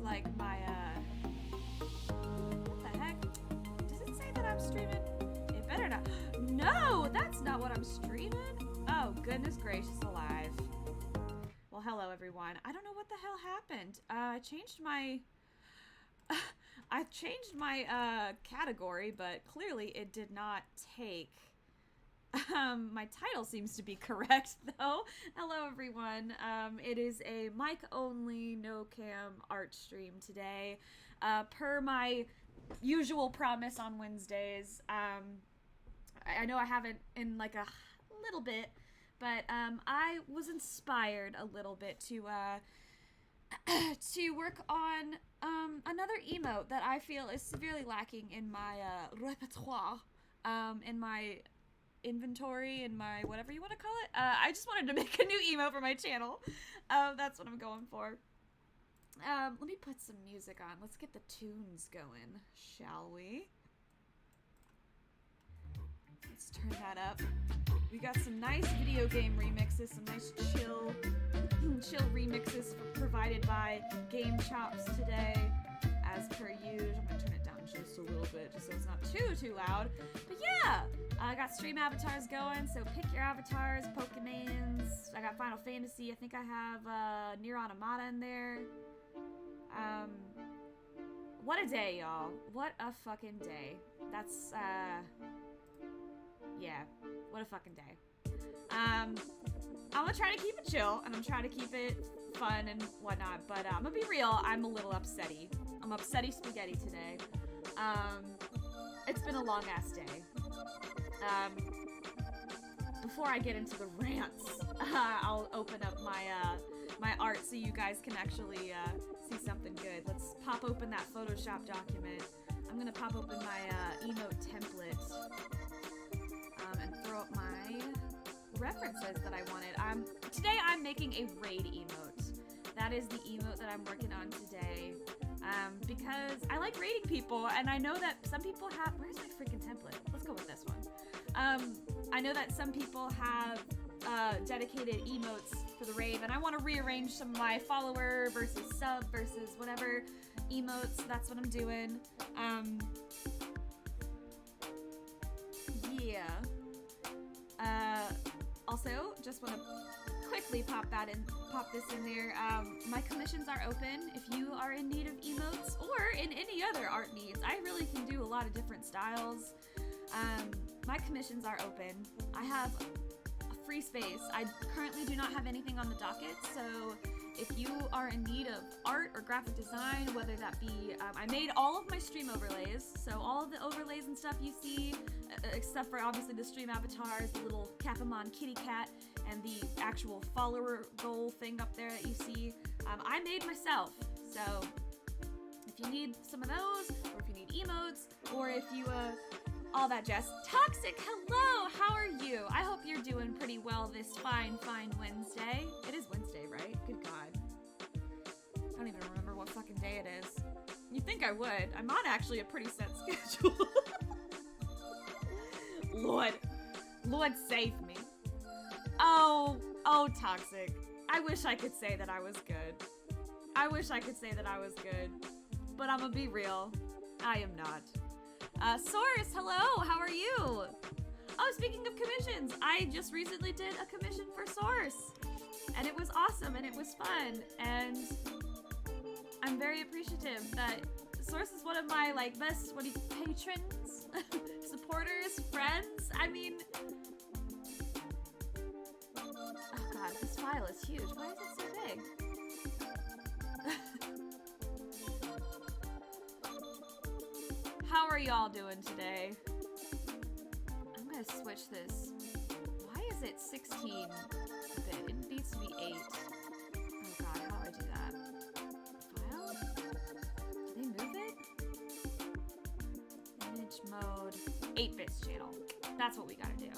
like my, what the heck? Does it say that I'm streaming? It better not. No, that's not what I'm streaming. Oh, goodness gracious alive. Well, hello, everyone. I don't know what the hell happened. I changed my... I've changed my category, but clearly it did not take. My title seems to be correct, though. Hello, everyone. It is a mic-only, no-cam art stream today. Per my usual promise on Wednesdays. I know I haven't in like a little bit, but I was inspired a little bit to work on another emote that I feel is severely lacking in my repertoire, in my inventory, in my whatever you want to call it. I just wanted to make a new emote for my channel. That's what I'm going for. Let me put some music on. Let's get the tunes going, shall we? Let's turn that up. We got some nice video game remixes, some nice chill remixes provided by Game Chops today, as per usual. I'm gonna turn it down just a little bit, just so it's not too loud. But yeah, I got stream avatars going, so pick your avatars, Pokemons. I got Final Fantasy. I think I have Nier Automata in there. What a day, y'all. What a fucking day. That's yeah, what a fucking day. I'm gonna try to keep it chill, and I'm trying to keep it fun and whatnot, but I'm gonna be real, I'm a little upsetty. I'm upsetty spaghetti today. It's been a long-ass day. Before I get into the rants, I'll open up my my art so you guys can actually see something good. Let's pop open that Photoshop document. I'm gonna pop open my emote template. And throw up my references that I wanted. Today I'm making a raid emote. That is the emote that I'm working on today. Because I like raiding people, and I know that some people have... Where's my freaking template? Let's go with this one. I know that some people have dedicated emotes for the raid, and I want to rearrange some of my follower versus sub versus whatever emotes. That's what I'm doing. Yeah. Also, just want to quickly pop this in there. My commissions are open if you are in need of emotes or in any other art needs. I really can do a lot of different styles. My commissions are open. I have a free space. I currently do not have anything on the docket, so if you are in need of art or graphic design, whether that be, I made all of my stream overlays, so all of the overlays and stuff you see, except for obviously the stream avatars, the little Capamon kitty cat, and the actual follower goal thing up there that you see, I made myself. So if you need some of those, or if you need emotes, or if you, all that jazz. Toxic, hello, how are you? I hope you're doing pretty well this fine Wednesday. It is Wednesday, right? Good God. I don't even remember what fucking day it is. You'd think I would. I'm on actually a pretty set schedule. Lord save me. Oh, Toxic. I wish I could say that I was good. But I'm gonna be real. I am not. Source, hello, how are you? Oh, speaking of commissions, I just recently did a commission for Source, and it was awesome, and it was fun, and I'm very appreciative that Source is one of my, like, best, patrons, supporters, friends. I mean, oh god, this file is huge. Why is it so big? How are y'all doing today? I'm gonna switch this. Why is it 16-bit? It needs to be 8. Oh god, how do I do that? File? Did they move it? Image mode. 8-bits channel. That's what we gotta do.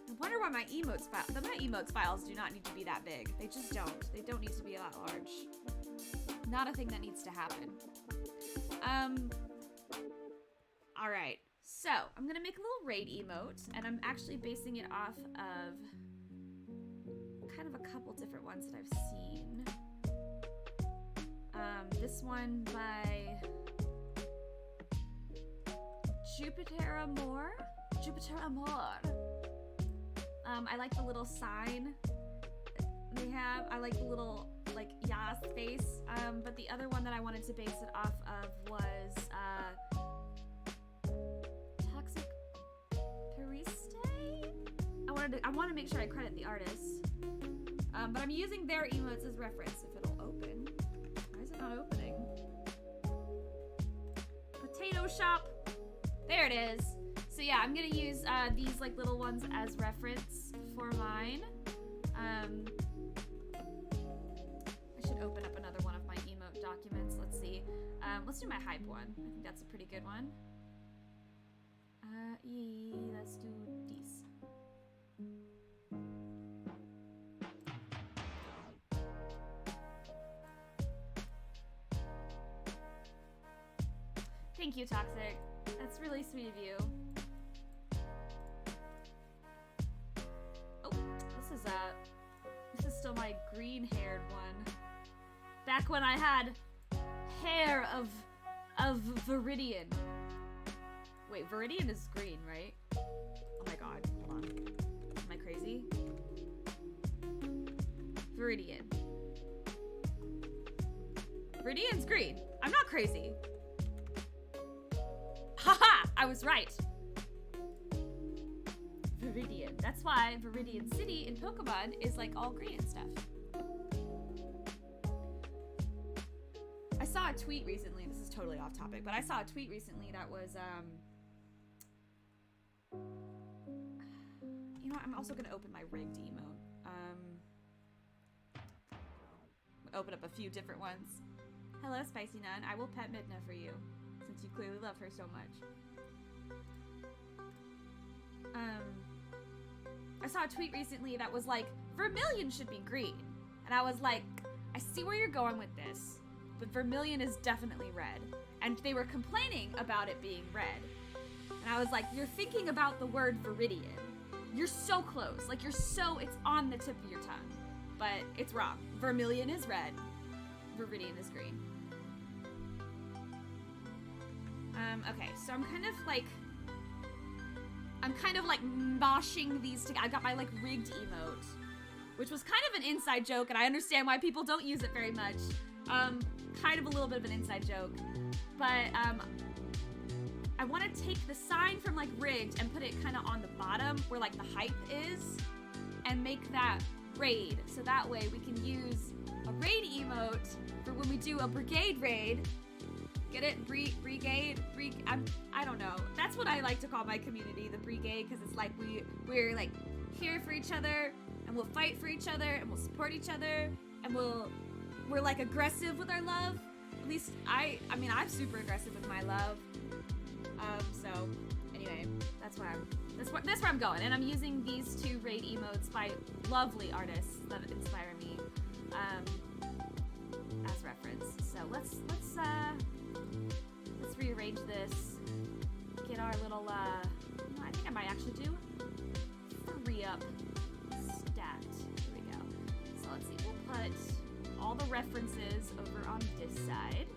I wonder why my emotes files do not need to be that big. They just don't. They don't need to be that large. Not a thing that needs to happen. Alright, so I'm gonna make a little raid emote, and I'm actually basing it off of kind of a couple different ones that I've seen. This one by Jupiter Amor. Jupiter Amor. I like the little sign they have. I like the little, like, yas face. But the other one that I wanted to base it off of was, Toxic Periste? I want to make sure I credit the artist. But I'm using their emotes as reference if it'll open. Why is it not opening? Potato Shop. There it is. So yeah, I'm gonna use these like little ones as reference for mine. I should open up another one of my emote documents. Let's see. Let's do my hype one. I think that's a pretty good one. Let's do these. Thank you, Toxic. That's really sweet of you. Oh, this is still my green-haired one. Back when I had hair of Viridian. Wait, Viridian is green, right? Oh my god, hold on. Am I crazy? Viridian. Viridian's green. I'm not crazy. Haha! I was right. Viridian. That's why Viridian City in Pokemon is like all green and stuff. I saw a tweet recently, this is totally off topic, but I saw a tweet recently that was, you know what, I'm also gonna open my rigged emote. Open up a few different ones. Hello, Spicy Nun. I will pet Midna for you, since you clearly love her so much. I saw a tweet recently that was like, Vermilion should be green. And I was like, I see where you're going with this, but Vermilion is definitely red. And they were complaining about it being red. And I was like, you're thinking about the word Viridian. You're so close. Like, it's on the tip of your tongue. But it's wrong. Vermilion is red. Viridian is green. Okay, so I'm kind of like moshing these together. I got my like rigged emote, which was kind of an inside joke, and I understand why people don't use it very much. Kind of a little bit of an inside joke, but I want to take the sign from like rigged and put it kind of on the bottom where like the hype is, and make that raid, so that way we can use a raid emote for when we do a brigade raid. Get it? Brigade? I don't know. That's what I like to call my community, the brigade, because it's like we're like here for each other, and we'll fight for each other, and we'll support each other, and we're like aggressive with our love. At least I mean I'm super aggressive with my love. So anyway, that's where I'm going, and I'm using these two raid emotes by lovely artists that inspire me as reference. So let's rearrange this. Get our little I think I might actually do 3-up stat. Here we go. So let's see. We'll put all the references over on this side.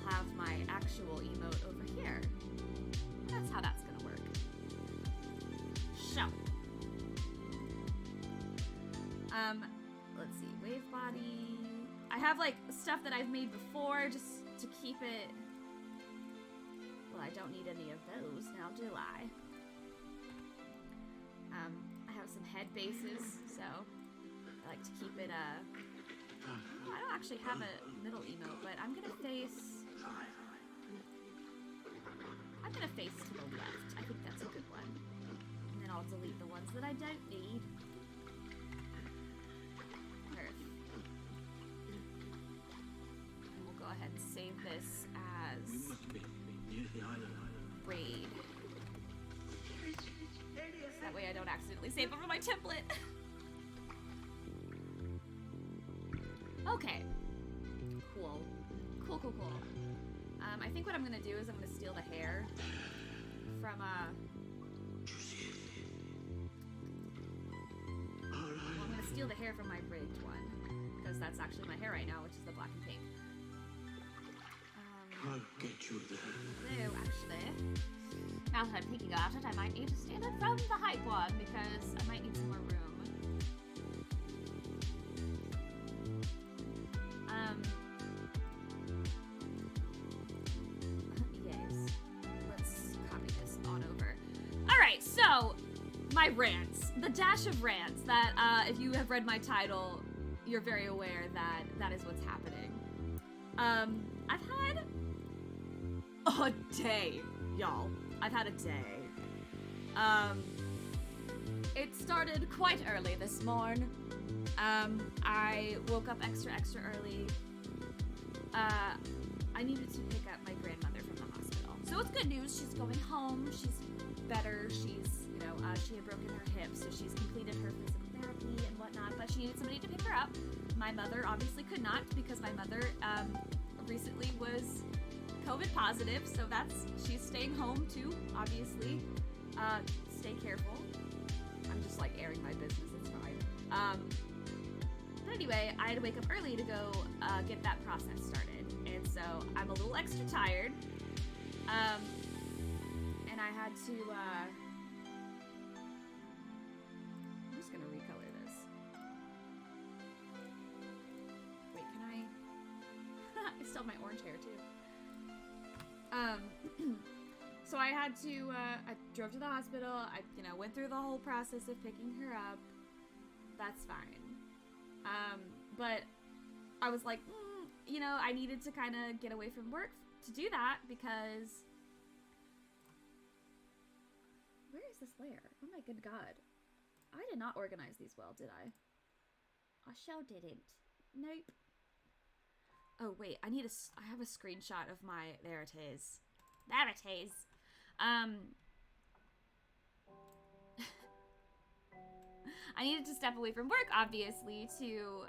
Have my actual emote over here. That's how that's gonna work. So, let's see, wave body. I have like stuff that I've made before just to keep it. Well, I don't need any of those now, do I? I have some head bases, so I like to keep it. I don't actually have a middle emote, but I'm gonna face to the left. I think that's a good one. And then I'll delete the ones that I don't need. Perfect. And we'll go ahead and save this as raid. That way I don't accidentally save over my template. Okay. Cool. I think what I'm gonna do is I'm gonna steal the hair from steal the hair from my rigged one, because that's actually my hair right now, which is the black and pink. I'll get you there. So, actually, now that I'm thinking about it, I might need to stand it from the height one, because I might need some more room. Yes. Let's copy this on over. Alright, so, my rants. The dash of rants that, if you have read my title, you're very aware that that is what's happening. I've had a day, y'all. I've had a day. It started quite early this morn. I woke up extra early. I needed to pick up my grandmother from the hospital. So it's good news. She's going home. She's better. She's, you know, she had broken her hip, so she's completed her physical therapy and whatnot, but she needed somebody to pick her up. My mother obviously could not, because my mother, recently was COVID positive, so she's staying home too, obviously. Stay careful. I'm just like airing my business, it's fine. But anyway, I had to wake up early to go get that process started, and so I'm a little extra tired. And I had to, I'm just gonna recolor this. Wait, can I still have my orange hair too. So I had to, I drove to the hospital. I, went through the whole process of picking her up. That's fine. But I was like, I needed to kind of get away from work to do that, because where is this layer? Oh my good God. I did not organize these well, did I? I sure didn't. Nope. Oh wait, I have a screenshot of my, there it is. There it is. I needed to step away from work, obviously, to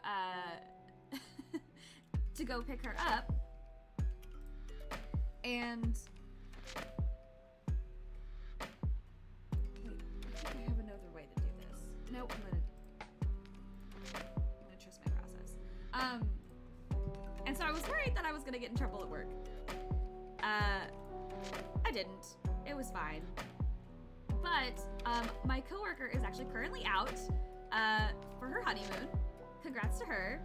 to go pick her up. And wait, I think I have another way to do this. Nope, I'm gonna trust my process. And so I was worried that I was gonna get in trouble at work. I didn't. It was fine. But my coworker is actually currently out for her honeymoon. Congrats to her.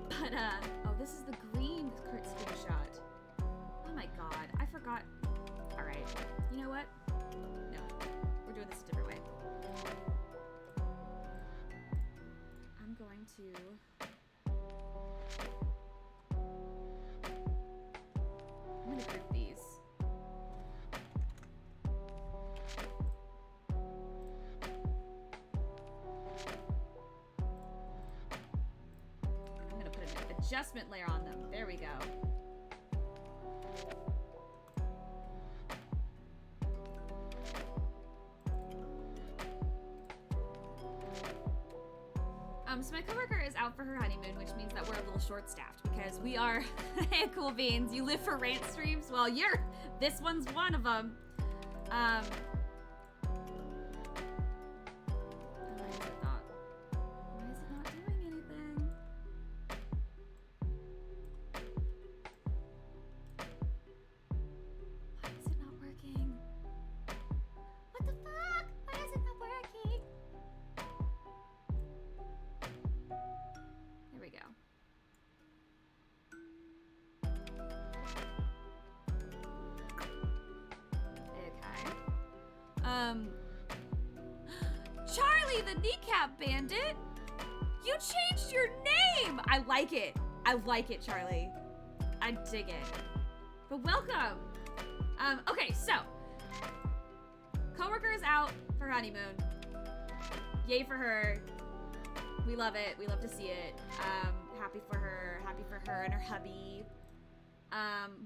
But oh, this is the green screenshot. Oh my God, I forgot. All right, you know what? No, we're doing this a different way. I'm going to. I'm gonna group these. I'm gonna put an adjustment layer on them. There we go. So my coworker is out for her honeymoon, which means that we're a little short-staffed because we are, hey, cool beans, you live for rant streams? Well, this one's one of them. Why is it not doing anything? Why is it not working? What the fuck? Why is it not working? There we go. Okay. Charlie the Kneecap Bandit! You changed your name! I like it. I like it, Charlie. I dig it. But welcome. Okay, so. Coworker is out for honeymoon. Yay for her. We love it. We love to see it. Happy for her. Happy for her and her hubby.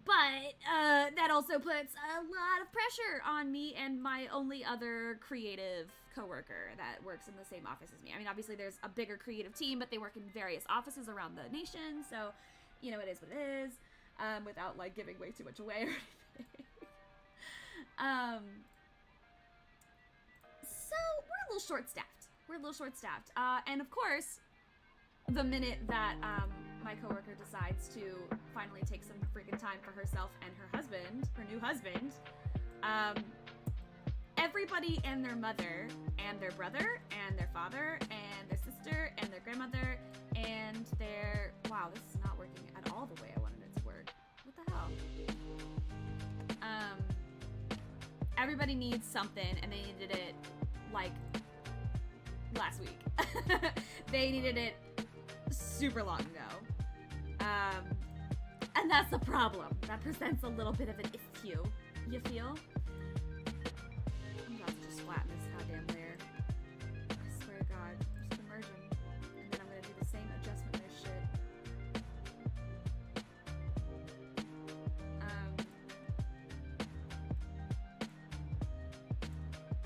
But that also puts a lot of pressure on me and my only other creative coworker that works in the same office as me. I mean, obviously there's a bigger creative team, but they work in various offices around the nation, so, it is what it is, without, like, giving way too much away or anything. So, we're a little short-staffed. We're a little short-staffed. And of course, the minute that my coworker decides to finally take some freaking time for herself and her husband, her new husband, everybody and their mother and their brother and their father and their sister and their grandmother and their... Wow, this is not working at all the way I wanted it to work. What the hell? Everybody needs something, and they needed it, like, last week. They needed it super long ago. And that's the problem. That presents a little bit of an issue. You feel? I'm about to just flatten this goddamn layer. I swear to God. Just immersion. And then I'm gonna do the same adjustment layer shit.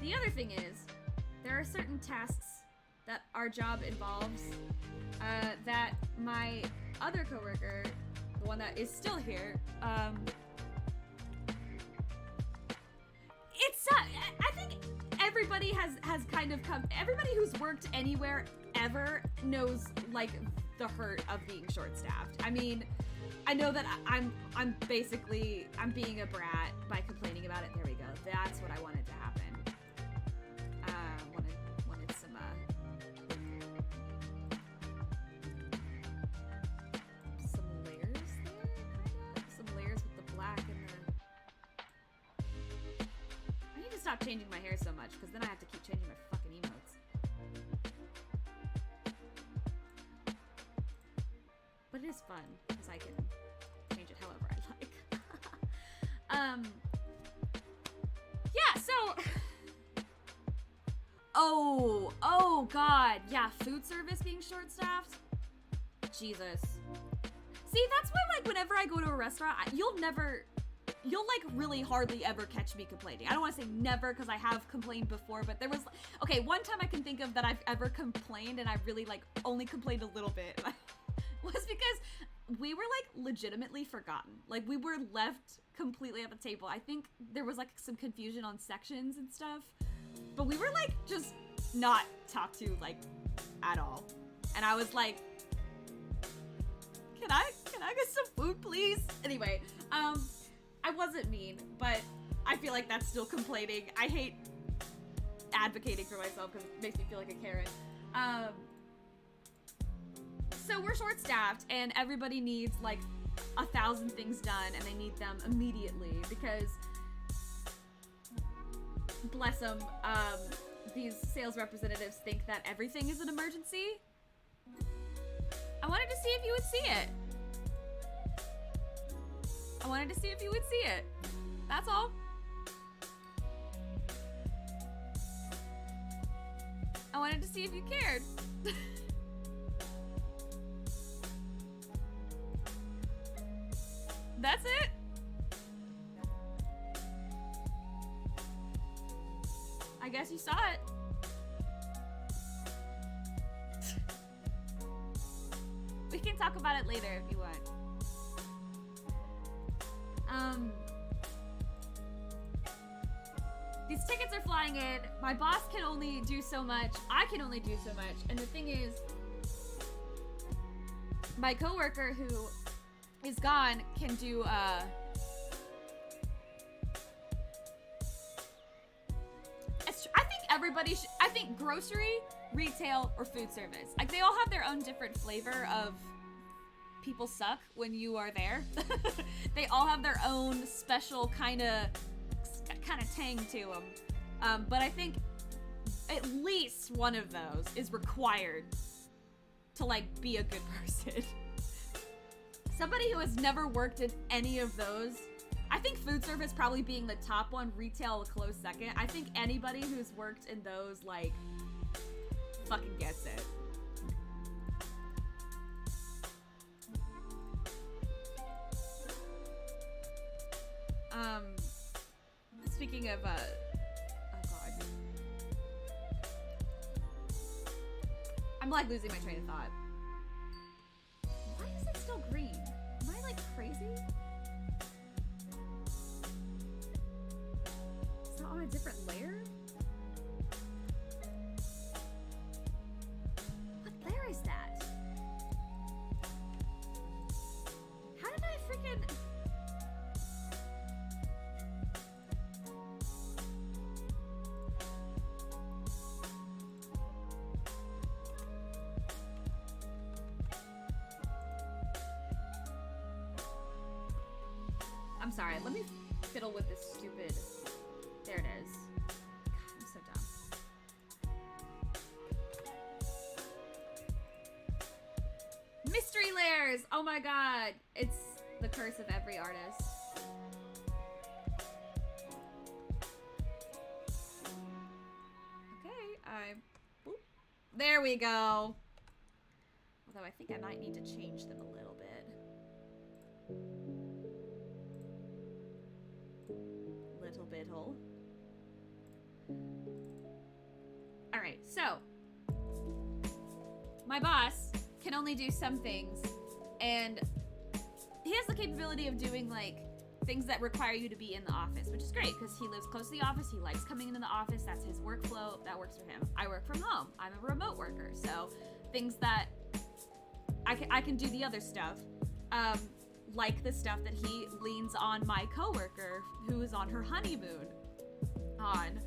The other thing is, there are certain tasks that our job involves that my other coworker, the one that is still here, I think everybody has kind of come, everybody who's worked anywhere ever knows, like, the hurt of being short-staffed. I mean, I know that I'm being a brat by complaining about it. There we go. That's what I wanted to happen. Wanted some layers there, kinda. Some layers with the black and the... I need to stop changing my hair so much, because then I have to keep changing my fucking emotes. But it is fun, because I can change it however I like. Yeah, so... Oh God, yeah, food service being short-staffed? Jesus. See, that's why, like, whenever I go to a restaurant, you'll like really hardly ever catch me complaining. I don't want to say never, because I have complained before, but there was, okay, one time I can think of that I've ever complained, and I really, like, only complained a little bit, was because we were, like, legitimately forgotten. Like, we were left completely at the table. I think there was, like, some confusion on sections and stuff, but we were, like, just not talked to, like, at all. And I was like, can I get some food, please? Anyway, I wasn't mean, but I feel like that's still complaining. I hate advocating for myself because it makes me feel like a Karen. So we're short-staffed, and everybody needs, like, 1,000 things done, and they need them immediately because, bless them, these sales representatives think that everything is an emergency. I wanted to see if you would see it. I wanted to see if you would see it. That's all. I wanted to see if you cared. That's it. I guess you saw it. We can talk about it later if you want. These tickets are flying in. My boss can only do so much. I can only do so much. And the thing is, my coworker who is gone can do, I think everybody should, I think grocery, retail, or food service. Like, they all have their own different flavor of people suck when you are there. They all have their own special kind of tang to them. But I think at least one of those is required to, like, be a good person. Somebody who has never worked in any of those, I think food service probably being the top one, retail a close second. I think anybody who's worked in those, like, fucking gets it. Speaking of, oh god. I'm, like, losing my train of thought. Why is it still green? Am I, like, crazy? It's not on a different layer? I'm sorry. Let me fiddle with this stupid... There it is. God, I'm so dumb. Mystery layers! Oh my god. It's the curse of every artist. Okay, boop. There we go. Although I think I might need to change them a little bit. Little bittle. Alright, so. My boss can only do some things. And he has the capability of doing, like, things that require you to be in the office, which is great because he lives close to the office. He likes coming into the office. That's his workflow. That works for him. I work from home. I'm a remote worker. So things that I can do the other stuff, like the stuff that he leans on my coworker who is on her honeymoon on.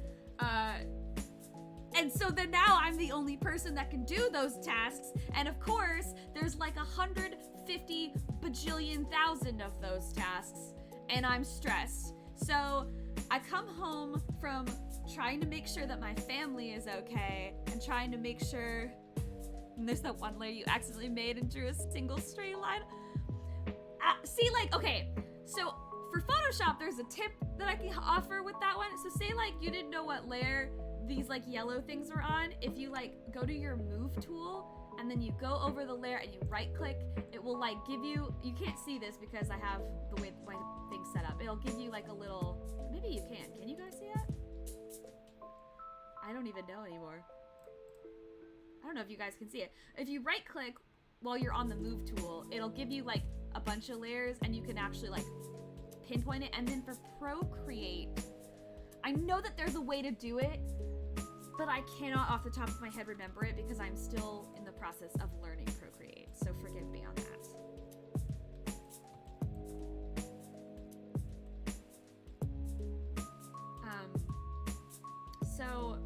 And so then now I'm the only person that can do those tasks. And of course, there's like 150 bajillion thousand of those tasks. And I'm stressed. So I come home from trying to make sure that my family is okay and trying to make sure... And there's that one layer you accidentally made and drew a single straight line. See, like, okay, so for Photoshop, there's a tip that I can offer with that one. So say, like, you didn't know what layer these, like, yellow things were on. If you, like, go to your move tool and then you go over the layer and you right-click, it will, like, give you... You can't see this because I have the way my thing's set up. It'll give you, like, a little... Maybe you can. Can you guys see that? I don't even know anymore. I don't know if you guys can see it. If you right-click while you're on the move tool, it'll give you, like, a bunch of layers and you can actually, like, pinpoint it. And then for Procreate, I know that there's a way to do it, but I cannot off the top of my head remember it because I'm still in the process of learning Procreate. So forgive me on that. So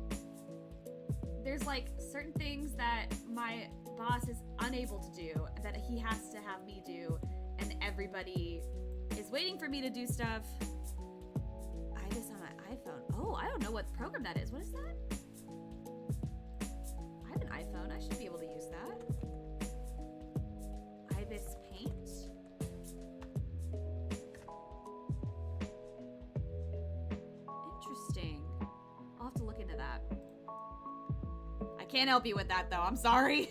there's like certain things that my boss is unable to do that he has to have me do, and everybody is waiting for me to do stuff. I have this on my iPhone. Oh, I don't know what program that is. What is that? I have an iPhone. I should be able to use that. Ibis Paint. Interesting. I'll have to look into that. I can't help you with that though. I'm sorry.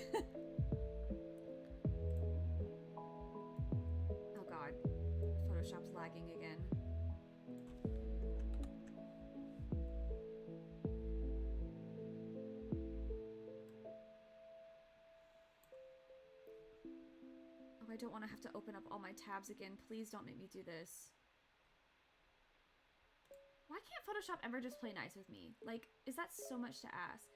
Oh god. Photoshop's lagging again. Oh, I don't want to have to open up all my tabs again. Please don't make me do this. Why can't Photoshop ever just play nice with me? Like, is that so much to ask?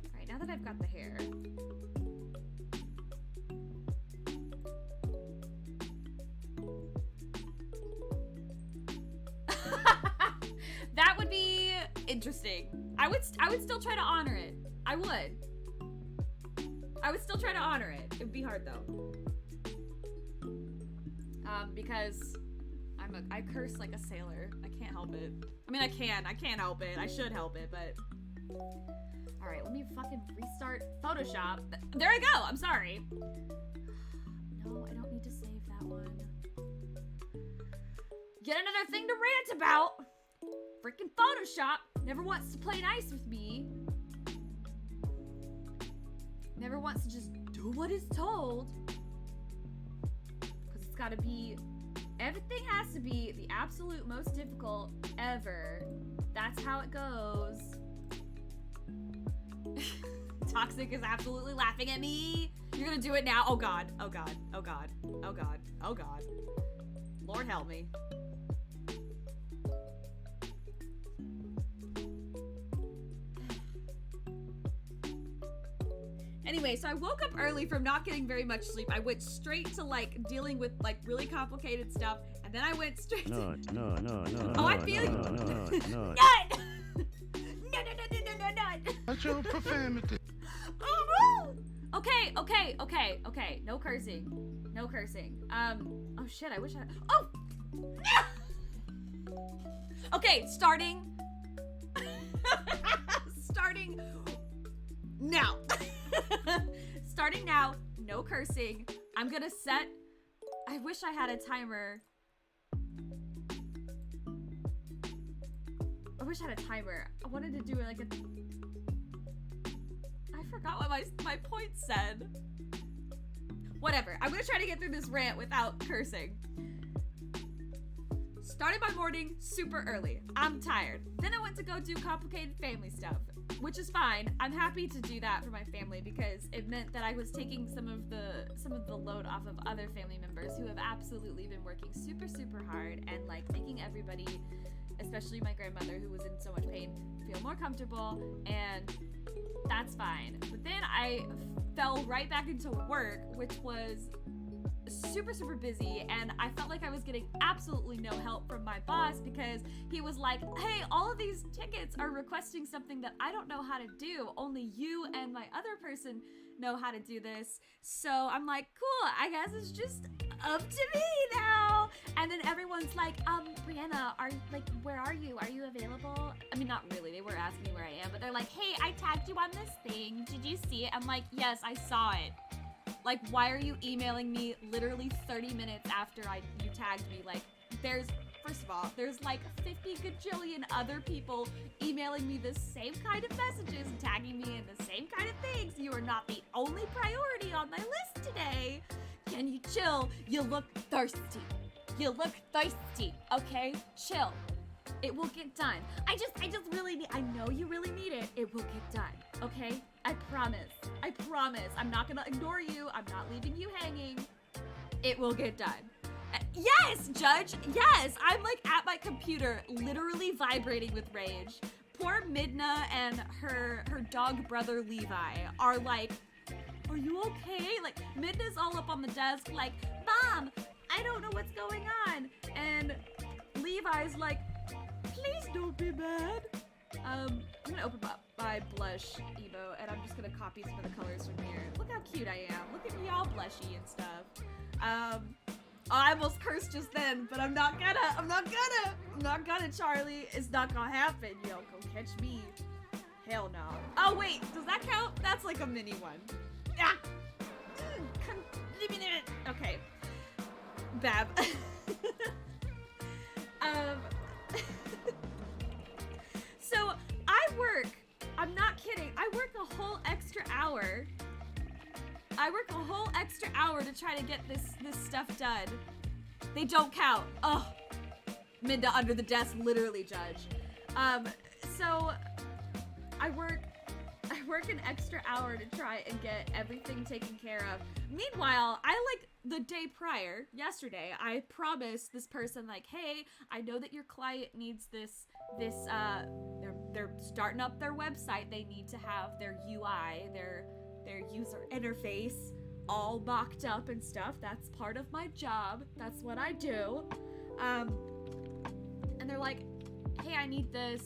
Alright, now that I've got the hair. That would be interesting. I would still try to honor it. I would still try to honor it. It would be hard though. Because I curse like a sailor. I can't help it. I mean, I can't help it. I should help it, but. All right, let me fucking restart Photoshop. There I go. I'm sorry. No, I don't need to save that one. Get another thing to rant about. Freaking Photoshop never wants to play nice with me. Never wants to just do what it's told. Because it's got to be, everything has to be the absolute most difficult ever. That's how it goes. Toxic is absolutely laughing at me. You're gonna do it now. Oh god, oh god, oh god, oh god, oh god. Lord help me. Anyway, so I woke up early from not getting very much sleep. I went straight to like dealing with like really complicated stuff, and then I went straight to... No. Oh, I'm feeling... No. What? Watch your profanity. Okay. No cursing. No cursing. Oh shit, I wish I... Oh! Okay, starting now. Starting now, no cursing. I'm gonna set... I wish I had a timer. I wish I had a timer. I wanted to do like a... I forgot what my point said. Whatever. I'm gonna try to get through this rant without cursing. Started my morning super early. I'm tired. Then I went to go do complicated family stuff, which is fine. I'm happy to do that for my family because it meant that I was taking some of the load off of other family members who have absolutely been working super, super hard and like making everybody, especially my grandmother who was in so much pain, feel more comfortable, and that's fine. But then I fell right back into work, which was super, super busy, and I felt like I was getting absolutely no help from my boss because he was like, hey, all of these tickets are requesting something that I don't know how to do. Only you and my other person know how to do this. So I'm like, cool, I guess it's just up to me now. And then everyone's like, Brianna, where are you? Are you available? I mean, not really, they were asking me where I am, but they're like, hey, I tagged you on this thing. Did you see it? I'm like, yes, I saw it. Like, why are you emailing me literally 30 minutes after you tagged me? Like, first of all, there's like 50 gajillion other people emailing me the same kind of messages and tagging me in the same kind of things. You are not the only priority on my list today. Can you chill? You look thirsty. You look thirsty, okay? Chill. It will get done. I just really need, I know you really need it. It will get done, okay? I promise. I promise. I'm not gonna ignore you. I'm not leaving you hanging. It will get done. Yes, Judge, yes! I'm like at my computer, literally vibrating with rage. Poor Midna and her dog brother Levi are like, are you okay? Like, Midna's all up on the desk like, Mom, I don't know what's going on. And Levi's like, please don't be mad. I'm gonna open up my blush emote and I'm just gonna copy some of the colors from here. Look how cute I am. Look at me all blushy and stuff. I almost cursed just then, but I'm not gonna, Charlie. It's not gonna happen. Yo, go catch me. Hell no. Oh wait, does that count? That's like a mini one. Ah! Okay. Bab. So I work, I'm not kidding, I work a whole extra hour. To try to get this stuff done. They don't count. Oh, Minda under the desk, literally, Judge. So I work an extra hour to try and get everything taken care of. Meanwhile, the day prior, yesterday, I promised this person like, hey, I know that your client needs they're starting up their website. They need to have their UI, their user interface all mocked up and stuff. That's part of my job. That's what I do. And they're like, hey, I need the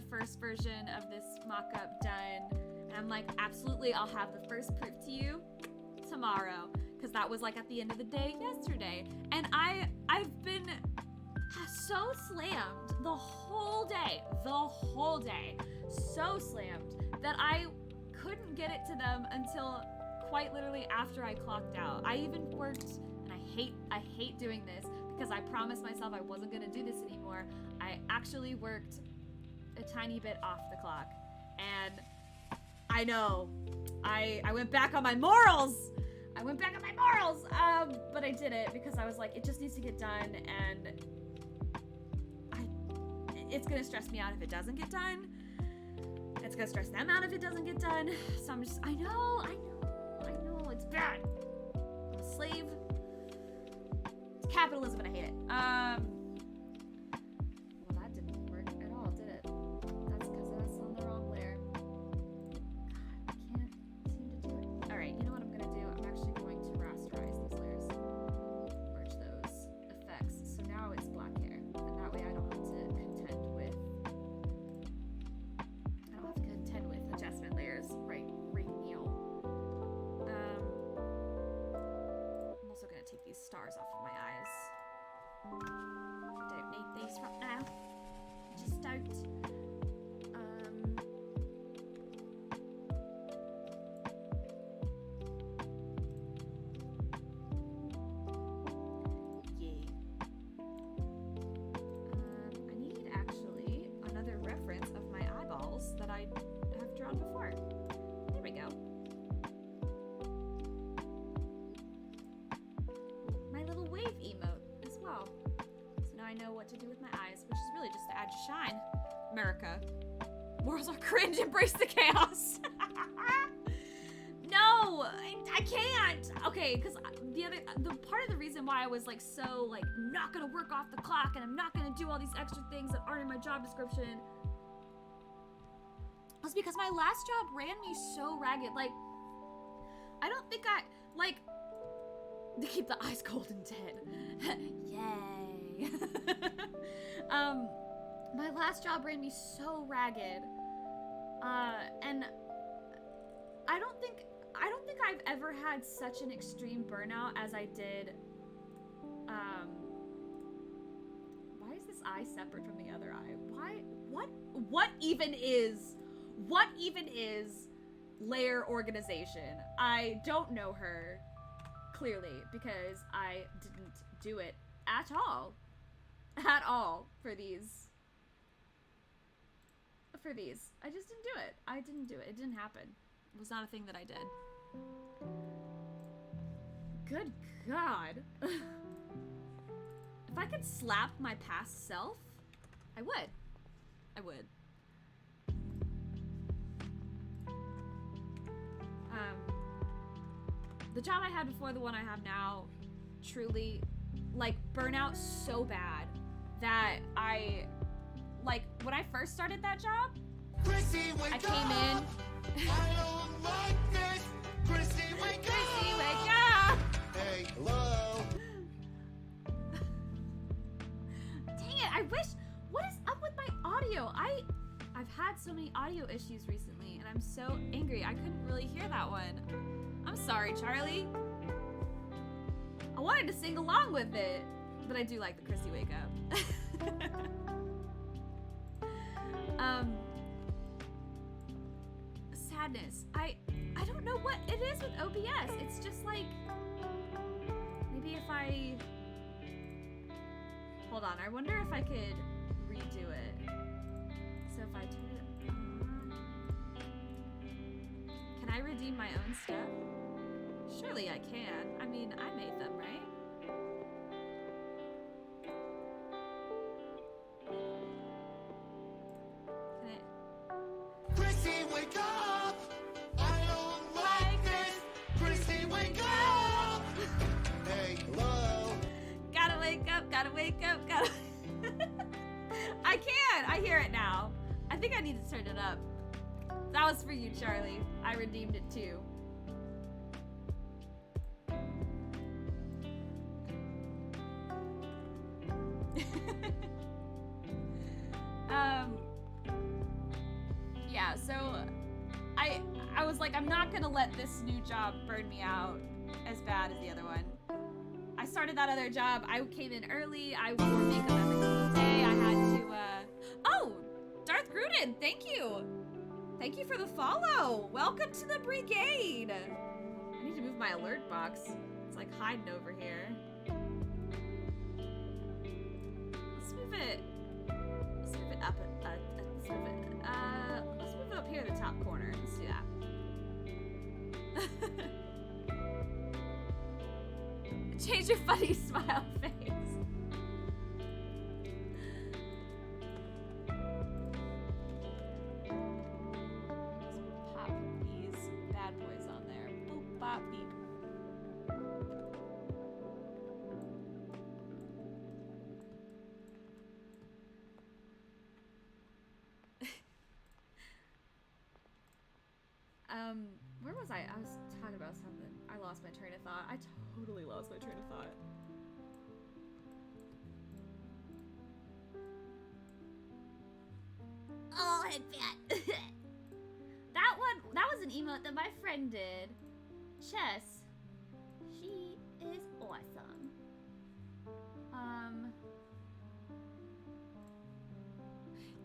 first version of this mock-up done. And I'm like, absolutely, I'll have the first proof to you tomorrow. Because that was like at the end of the day yesterday. And I've been so slammed the whole day, so slammed that I couldn't get it to them until quite literally after I clocked out. I even worked, and I hate doing this because I promised myself I wasn't gonna do this anymore. I actually worked a tiny bit off the clock, and I know I went back on my morals. But I did it because I was like, it just needs to get done, and it's gonna stress me out if it doesn't get done. It's gonna stress them out if it doesn't get done. So I'm just, I know, it's bad. I'm a slave. It's capitalism and I hate it. Well, that didn't work at all, did it? That's because that's on the wrong layer. God, I can't seem to do it. All right, you know what I'm gonna do? I'm actually going to rasterize these layers. Merge those effects. So now it's black hair, and that way I don't have to contend with project. I need actually another reference of my eyeballs that I have drawn before. There we go. My little wave emote as well. So now I know what to do with my eyes, which is really just to add shine. America. Morals are cringe, embrace the chaos. No, I can't. Okay, because the part of the reason why I was like so like not gonna work off the clock and I'm not gonna do all these extra things that aren't in my job description was because my last job ran me so ragged. Like, I don't think to keep the eyes cold and dead. Yay. My last job ran me so ragged. And I don't think I've ever had such an extreme burnout as I did. Why is this eye separate from the other eye? What even is layer organization? I don't know her, clearly, because I didn't do it at all for these. I just didn't do it. I didn't do it. It didn't happen. It was not a thing that I did. Good God. If I could slap my past self, I would. The job I had before the one I have now, truly, like, burnout so bad that when I first started that job, I came in. I don't like this. Chrissy, wake up! Hey, hello. Dang it! I wish. What is up with my audio? I've had so many audio issues recently, and I'm so angry. I couldn't really hear that one. I'm sorry, Charlie. I wanted to sing along with it, but I do like the Chrissy wake up. Sadness. I don't know what it is with OBS. It's just like, maybe if I, hold on, I wonder if I could redo it. So if I turn it on, can I redeem my own stuff? Surely I can. I mean, I made them, right? Chrissy, wake up! I don't like this! Chrissy, wake up! Hey, hello! Gotta wake up, gotta wake up, gotta... I can! I hear it now. I think I need to turn it up. That was for you, Charlie. I redeemed it too. Yeah, so I was like, I'm not gonna let this new job burn me out as bad as the other one. I started that other job, I came in early, I wore makeup every single day, I had to, oh! Darth Gruden, thank you! Thank you for the follow! Welcome to the brigade! I need to move my alert box. It's like hiding over here. Let's move it up, let's move it up here in the top corner. Let's do that. Change your funny smile face. Pop these bad boys on there. Boop, bop, beep. Where was I? I was talking about something. I lost my train of thought. I totally lost my train of thought. Oh, headband. That was an emote that my friend did. Chess. She is awesome.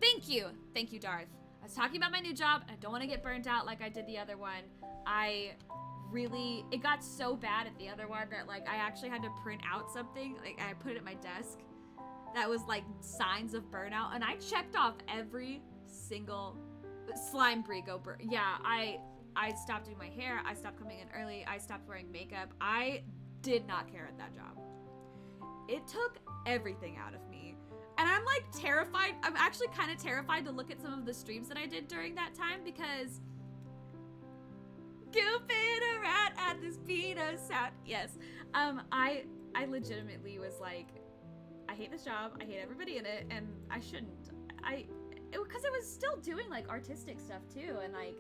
Thank you, Darth. I was talking about my new job, and I don't want to get burnt out like I did the other one. It got so bad at the other one that, like, I actually had to print out something, like, I put it at my desk, that was, like, signs of burnout, and I checked off every single slime brigo yeah, I stopped doing my hair, I stopped coming in early, I stopped wearing makeup. I did not care at that job. It took everything out of me. And I'm like terrified. I'm actually kind of terrified to look at some of the streams that I did during that time because goofing around at the speed of sound. Yes. I legitimately was like, I hate this job. I hate everybody in it, and I shouldn't. Because I was still doing like artistic stuff too, and like,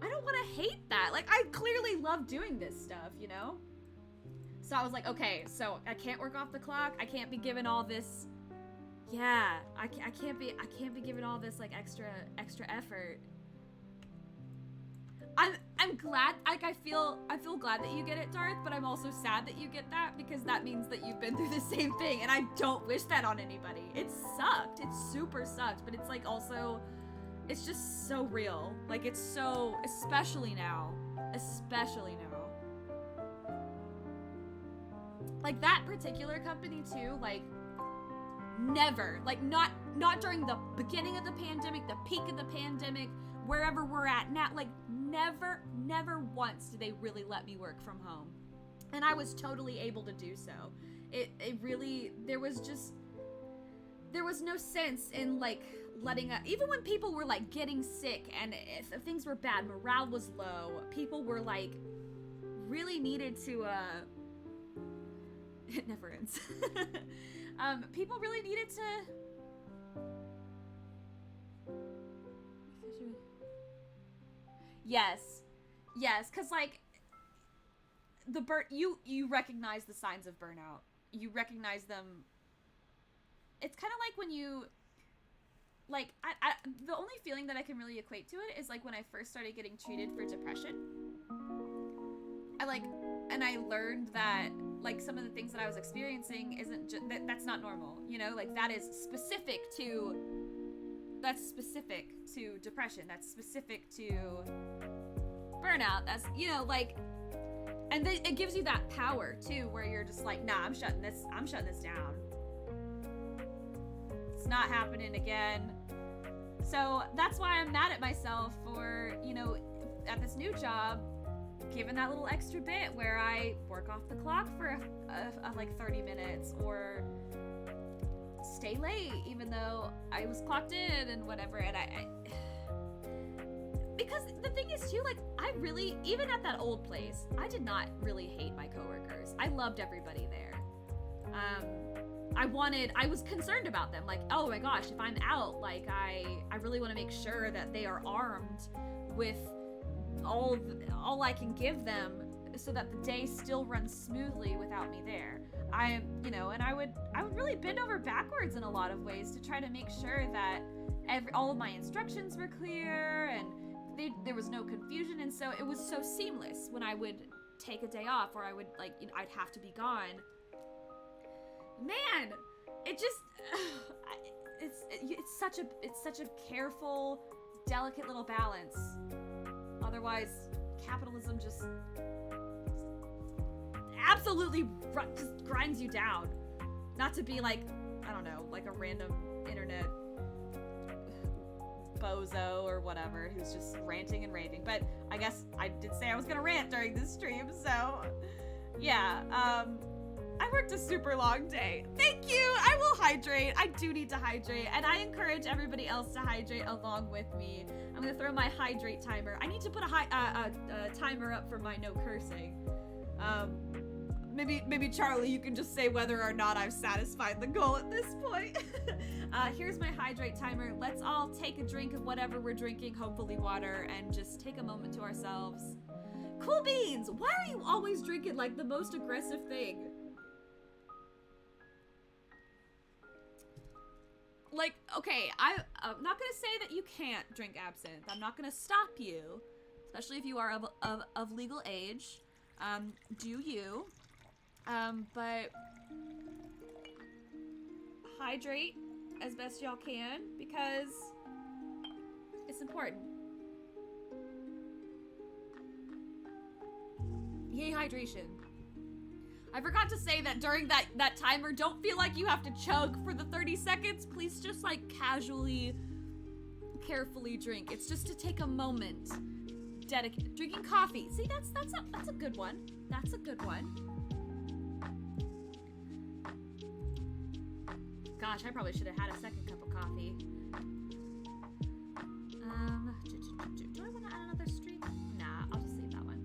I don't want to hate that. Like, I clearly love doing this stuff, you know? So I was like, okay, so I can't work off the clock. I can't be given all this. Yeah, I can't be given all this like extra effort. I'm glad, like I feel glad that you get it, Darth, but I'm also sad that you get that because that means that you've been through the same thing, and I don't wish that on anybody. It sucked. It super sucked, but it's like also, it's just so real. Like, it's so, especially now. Like, that particular company too, like, never, like, not during the beginning of the pandemic, the peak of the pandemic, wherever we're at now, like, never once did they really let me work from home. And I was totally able to do so. It really, there was no sense in, like, letting up, even when people were, like, getting sick and if things were bad, morale was low, people were, like, really needed to, it never ends. People really needed to... Yes, because, like, you recognize the signs of burnout. You recognize them. It's kind of like when you, like, the only feeling that I can really equate to it is, like, when I first started getting treated for depression. I learned that, like, some of the things that I was experiencing isn't just, that's not normal, you know? Like, that's specific to depression, that's specific to burnout, that's, you know, like, and then it gives you that power, too, where you're just like, nah, I'm shutting this down. It's not happening again. So, that's why I'm mad at myself for, you know, at this new job, given that little extra bit where I work off the clock for like 30 minutes or stay late even though I was clocked in and whatever, and I because the thing is too, like, I really, even at that old place, I did not really hate my coworkers. I loved everybody there. I was concerned about them, like, oh my gosh, if I'm out, like, I really want to make sure that they are armed with all I can give them so that the day still runs smoothly without me there. You know, and I would really bend over backwards in a lot of ways to try to make sure that all of my instructions were clear and there was no confusion, and so it was so seamless when I would take a day off or I would, like, you know, I'd have to be gone. Man, it just it's such a careful, delicate little balance. Otherwise, capitalism just absolutely just grinds you down. Not to be like, I don't know, like a random internet bozo or whatever who's just ranting and raving, but I guess I did say I was gonna rant during this stream, so yeah. I worked a super long day. Thank you! I will hydrate. I do need to hydrate, and I encourage everybody else to hydrate along with me. I'm gonna throw my hydrate timer. I need to put a timer up for my no cursing. Maybe Charlie, you can just say whether or not I've satisfied the goal at this point. Here's my hydrate timer. Let's all take a drink of whatever we're drinking, hopefully water, and just take a moment to ourselves. Cool beans! Why are you always drinking like the most aggressive thing? Like, okay, I'm not gonna say that you can't drink absinthe. I'm not gonna stop you, especially if you are of legal age. Do you? But hydrate as best y'all can because it's important. Yay, hydration. I forgot to say that during that timer, don't feel like you have to chug for the 30 seconds. Please just like casually, carefully drink. It's just to take a moment. Dedicated. Drinking coffee. See, that's a good one. That's a good one. Gosh, I probably should have had a second cup of coffee. Do I want to add another stream? Nah, I'll just leave that one.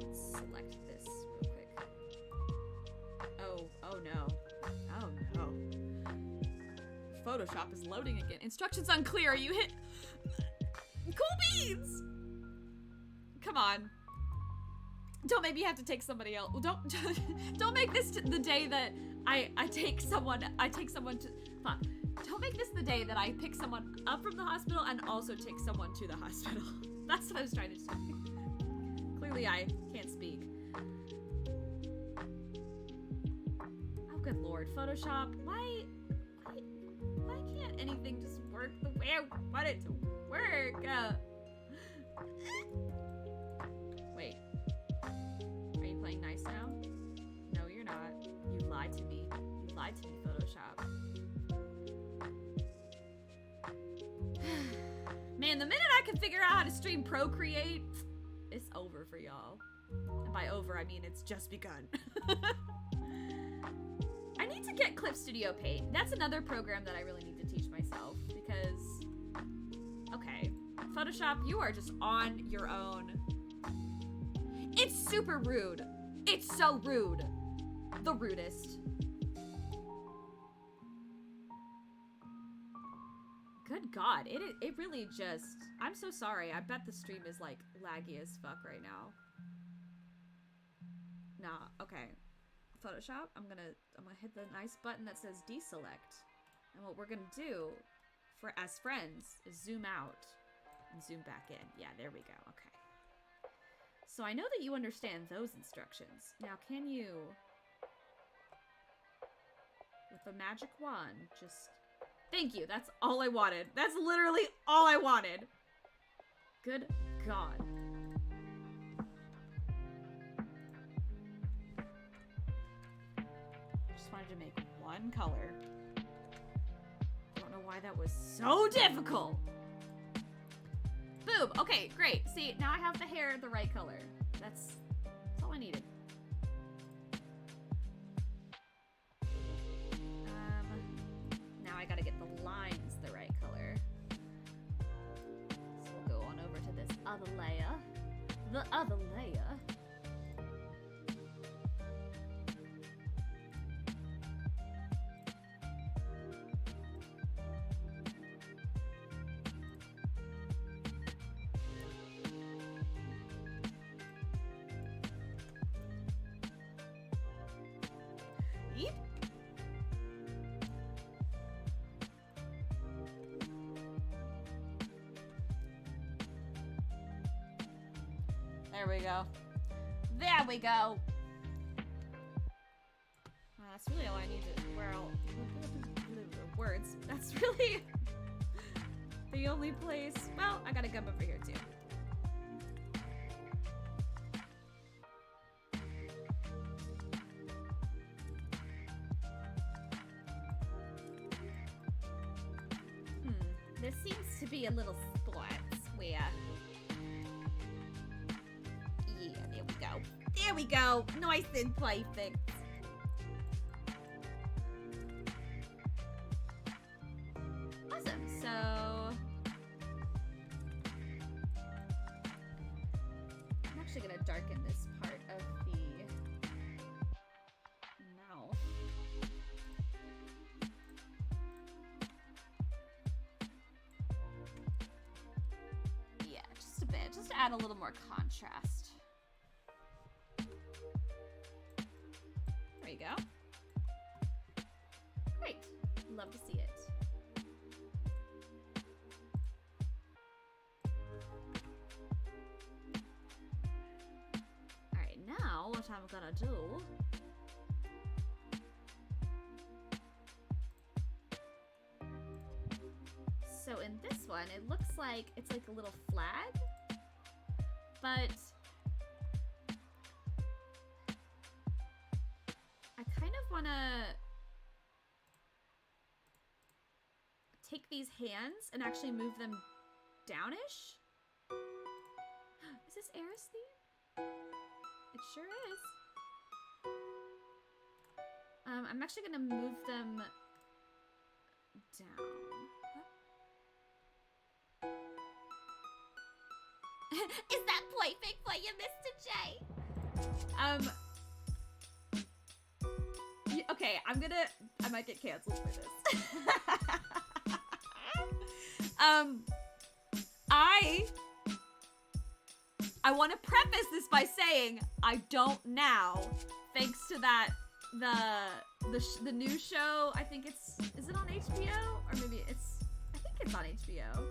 Let's select this real quick. Oh no. Oh no. Photoshop is loading again. Instructions unclear. You hit cool beans. Come on. Don't make me have to take somebody else. Don't make this the day that I take someone to fuck. Don't make this the day that I pick someone up from the hospital and also take someone to the hospital. That's what I was trying to say. Clearly I can't speak. Oh good lord, Photoshop. Why can't anything just work the way I want it to work? Wait. Are you playing nice now? No, you're not. You lied to me. You lied to me, Photoshop. Man, the minute I can figure out how to stream Procreate, it's over for y'all. And by over, I mean it's just begun. I need to get Clip Studio Paint. That's another program that I really need to teach myself because, okay, Photoshop, you are just on your own. It's super rude. It's so rude. The rudest. Good God, it really just, I'm so sorry. I bet the stream is like laggy as fuck right now. Nah, okay. Photoshop, I'm gonna hit the nice button that says deselect. And what we're gonna do for as friends is zoom out and zoom back in. Yeah, there we go. Okay. So I know that you understand those instructions. Now can you, with the magic wand, just, thank you, that's all I wanted. That's literally all I wanted. Good God. Just wanted to make one color. Don't know why that was so difficult. Boom. Okay, great. See, now I have the hair the right color. That's all I needed. Now I gotta get the lines the right color. So we'll go on over to this other layer. The other layer. There we go. There we go. That's really all I need to, words. That's really the only place. Well, I gotta come over here too. There seems to be a little spot where, yeah, there we go. There we go. Nice and perfect. Awesome. So I'm actually gonna darken this part of the mouth. Yeah, just a bit, just to add a little more contrast. There you go. Great. Love to see it. Alright, now what I'm gonna do. So in this one, it looks like it's like a little flag, but I kind of want to take these hands and actually move them downish. Is this Eris theme? It sure is. I'm actually gonna move them down. Is that plaything for you, Mr. J? Okay, I might get canceled for this. I want to preface this by saying I don't now, thanks to that the new show. I think is it on HBO or maybe I think it's on HBO.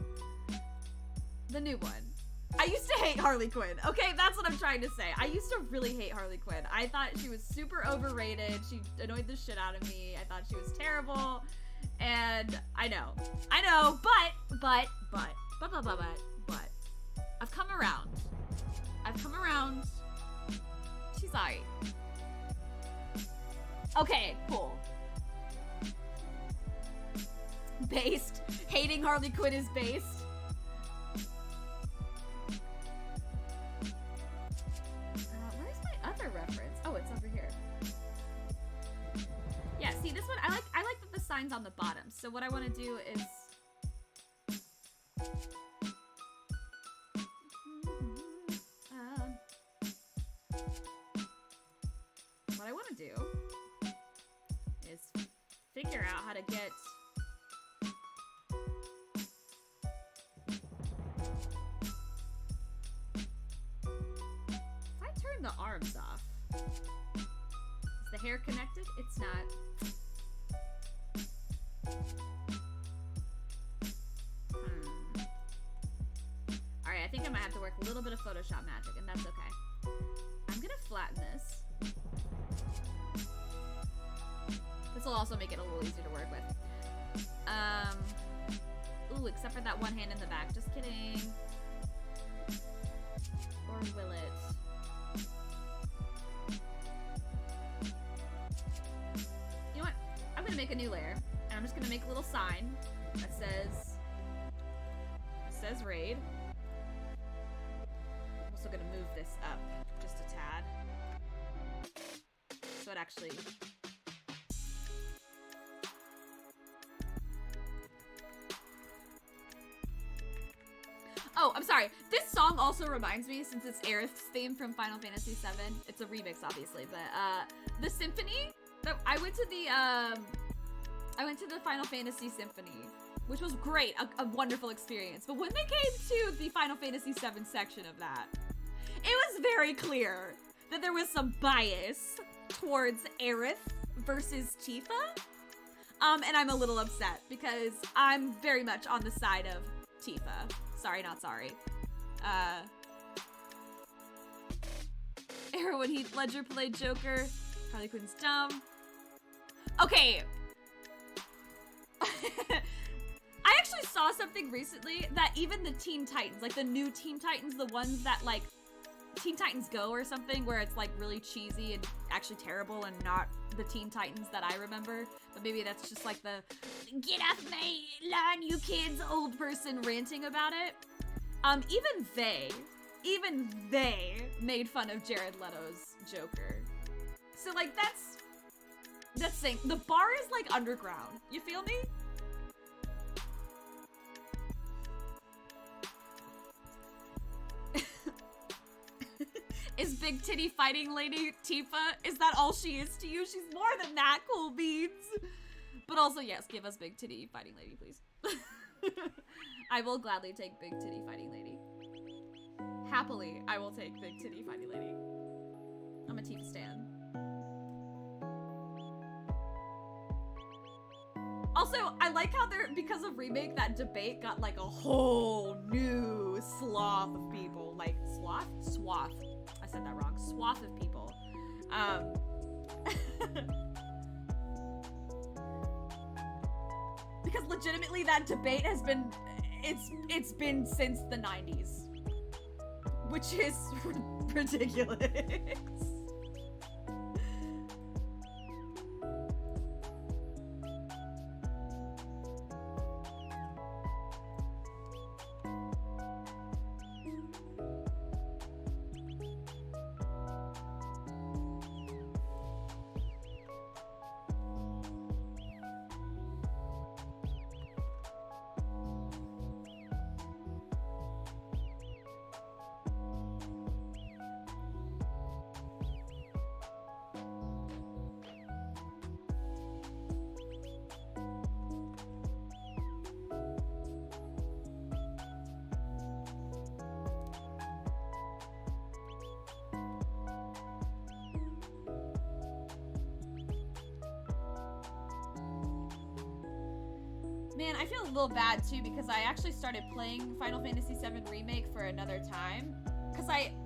The new one. I used to hate Harley Quinn. Okay, that's what I'm trying to say. I used to really hate Harley Quinn. I thought she was super overrated. She annoyed the shit out of me. I thought she was terrible. And I know, but I've come around. She's alright. Okay, cool. Based. Hating Harley Quinn is based. Where's my other reference? Oh, it's over here. Yeah, see this one, I like that the sign's on the bottom. So what I want to do is what I want to do is figure out how to get if I turn the arms off. Is the hair connected? It's not. Alright, I think I might have to work a little bit of Photoshop magic, and that's okay. I'm gonna flatten this. This will also make it a little easier to work with. Ooh, except for that one hand in the back. Just kidding. Or will it? You know what? I'm gonna make a new layer, and I'm just gonna make a little sign that says raid. I'm also gonna move this up just a tad. So it actually... Oh, I'm sorry. This song also reminds me, since it's Aerith's theme from Final Fantasy VII. It's a remix, obviously, but the symphony. I went to the Final Fantasy Symphony, which was great, a wonderful experience. But when they came to the Final Fantasy VII section of that, it was very clear that there was some bias towards Aerith versus Tifa. And I'm a little upset because I'm very much on the side of Tifa. Sorry, not sorry. Era when Heath Ledger played Joker. Harley Quinn's dumb. Okay. I actually saw something recently that even the Teen Titans, like the new Teen Titans, the ones that like Teen Titans Go or something, where it's like really cheesy and actually terrible and not the Teen Titans that I remember, but maybe that's just like the get off my lawn, you kids, old person ranting about it. Even they made fun of Jared Leto's Joker. So like that's saying the bar is like underground. You feel me? Is Big Titty Fighting Lady Tifa? Is that all she is to you? She's more than that, Cool Beans. But also, yes, give us Big Titty Fighting Lady, please. I will gladly take Big Titty Fighting Lady. Happily, I will take Big Titty Fighting Lady. I'm a Tifa stan. Also, I like how because of Remake, that debate got like a whole new swath of people. Like, swath? Swath. I said that wrong. Swath of people. Because legitimately that debate has been, it's been since the 90s. Which is ridiculous. Man, I feel a little bad too because I actually started playing Final Fantasy VII Remake for another time.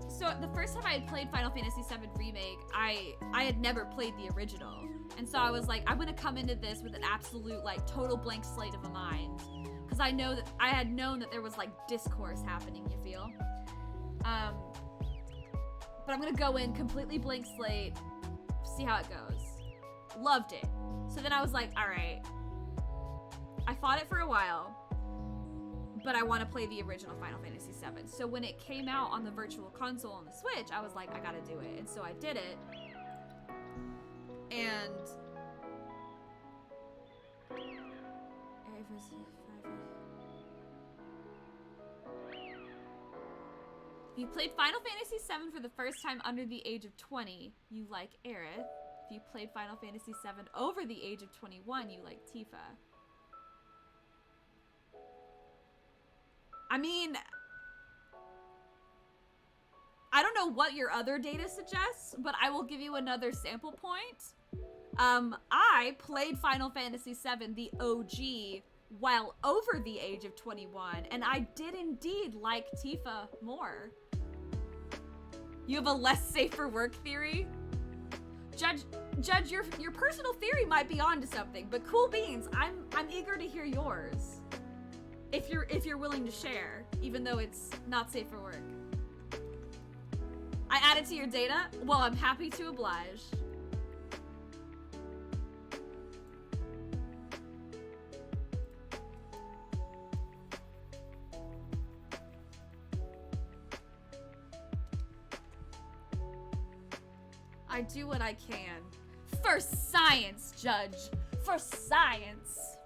So the first time I had played Final Fantasy VII Remake, I had never played the original. And so I was like, I'm gonna come into this with an absolute, like, total blank slate of a mind. Because I had known that there was, like, discourse happening, you feel? But I'm gonna go in completely blank slate, see how it goes. Loved it. So then I was like, alright. I fought it for a while, but I want to play the original Final Fantasy VII. So when it came out on the Virtual Console on the Switch, I was like, I gotta do it. And so I did it. And if you played Final Fantasy VII for the first time under the age of 20, you like Aerith. If you played Final Fantasy VII over the age of 21, you like Tifa. I mean, I don't know what your other data suggests, but I will give you another sample point. I played Final Fantasy VII, the OG, while over the age of 21, and I did indeed like Tifa more. You have a less safe for work theory? Judge, your personal theory might be onto something, but cool beans, I'm eager to hear yours. If you're willing to share, even though it's not safe for work. I added to your data? Well, I'm happy to oblige. I do what I can. For science, Judge. For science.